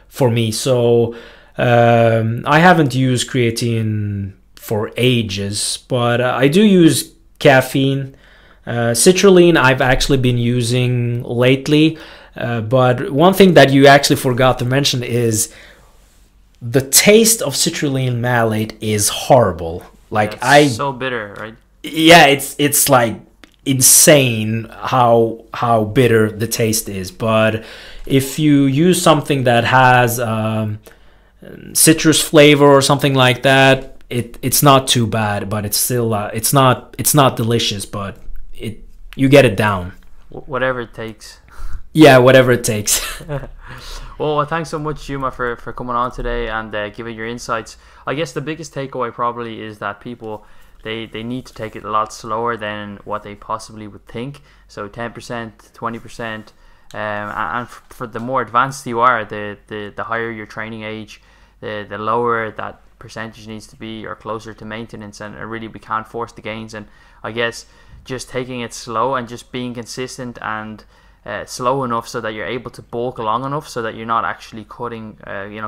for me. So I haven't used creatine for ages, but I do use caffeine. Citrulline I've actually been using lately, but one thing that you actually forgot to mention is the taste of citrulline malate is horrible. It's so bitter, right? Yeah, it's like insane how bitter the taste is. But if you use something that has citrus flavor or something like that, it's not too bad, but it's still it's not delicious, but you get it down. Whatever it takes. Yeah, whatever it takes. Well, thanks so much, Juma, for coming on today and giving your insights. I guess the biggest takeaway probably is that people, they need to take it a lot slower than what they possibly would think. So 10%, 20%, and for the more advanced you are, the higher your training age, the lower that percentage needs to be, or closer to maintenance, and really we can't force the gains. And I guess just taking it slow and just being consistent and slow enough so that you're able to bulk long enough so that you're not actually cutting,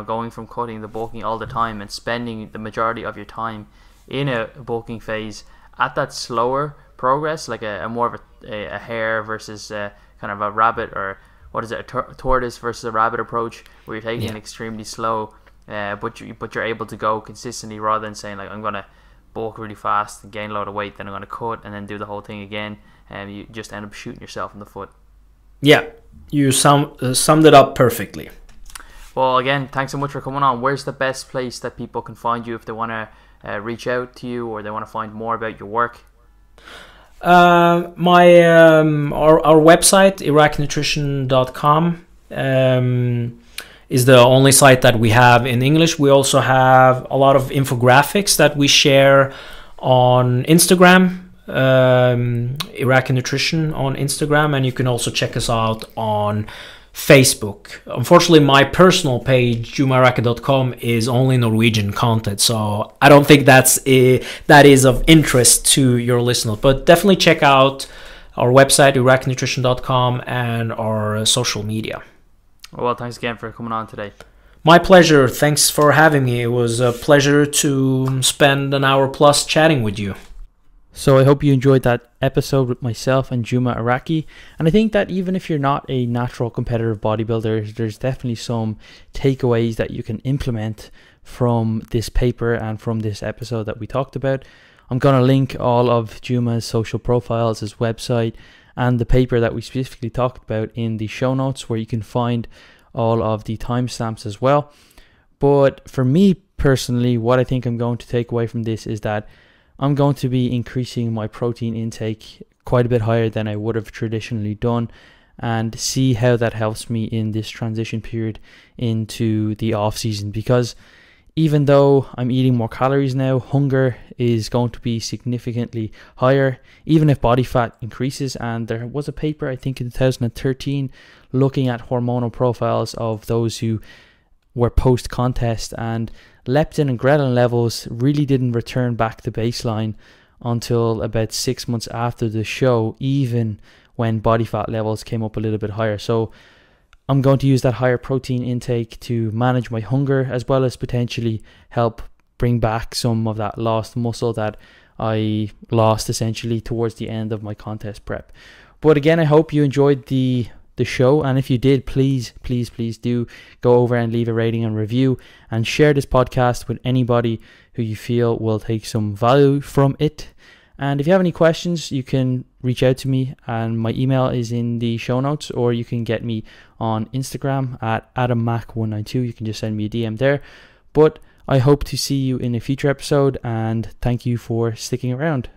going from cutting to bulking all the time and spending the majority of your time in a bulking phase at that slower progress, like a more of a hare versus kind of a rabbit, or what is it, a tortoise versus a rabbit approach, where you're taking it extremely slow, but you're able to go consistently, rather than saying like, I'm gonna bulk really fast and gain a lot of weight, then I'm gonna cut and then do the whole thing again, and you just end up shooting yourself in the foot. Yeah, you summed it up perfectly. Well, again, thanks so much for coming on. Where's the best place that people can find you if they want to reach out to you, or they want to find more about your work? Our website, irakinutrition.com, is the only site that we have in English. We also have a lot of infographics that we share on Instagram, Iraki Nutrition on Instagram, and you can also check us out on Facebook. Unfortunately, my personal page, jumairaki.com, is only Norwegian content, so I don't think that is of interest to your listeners. But definitely check out our website, irakinutrition.com, and our social media. Well, thanks again for coming on today. My pleasure. Thanks for having me. It was a pleasure to spend an hour plus chatting with you. So I hope you enjoyed that episode with myself and Juma Iraki. And I think that even if you're not a natural competitive bodybuilder, there's definitely some takeaways that you can implement from this paper and from this episode that we talked about. I'm going to link all of Juma's social profiles, his website, and the paper that we specifically talked about in the show notes, where you can find all of the timestamps as well. But for me personally, what I think I'm going to take away from this is that I'm going to be increasing my protein intake quite a bit higher than I would have traditionally done, and see how that helps me in this transition period into the off season. Because even though I'm eating more calories now, hunger is going to be significantly higher, even if body fat increases. And there was a paper, I think in 2013, looking at hormonal profiles of those who were post-contest, and leptin and ghrelin levels really didn't return back to baseline until about 6 months after the show, even when body fat levels came up a little bit higher. So I'm going to use that higher protein intake to manage my hunger, as well as potentially help bring back some of that lost muscle that I lost essentially towards the end of my contest prep. But again, I hope you enjoyed the show, and if you did, please do go over and leave a rating and review, and share this podcast with anybody who you feel will take some value from it. And if you have any questions, you can reach out to me, and my email is in the show notes, or you can get me on Instagram at AdamMac192. You can just send me a DM there. But I hope to see you in a future episode, and thank you for sticking around.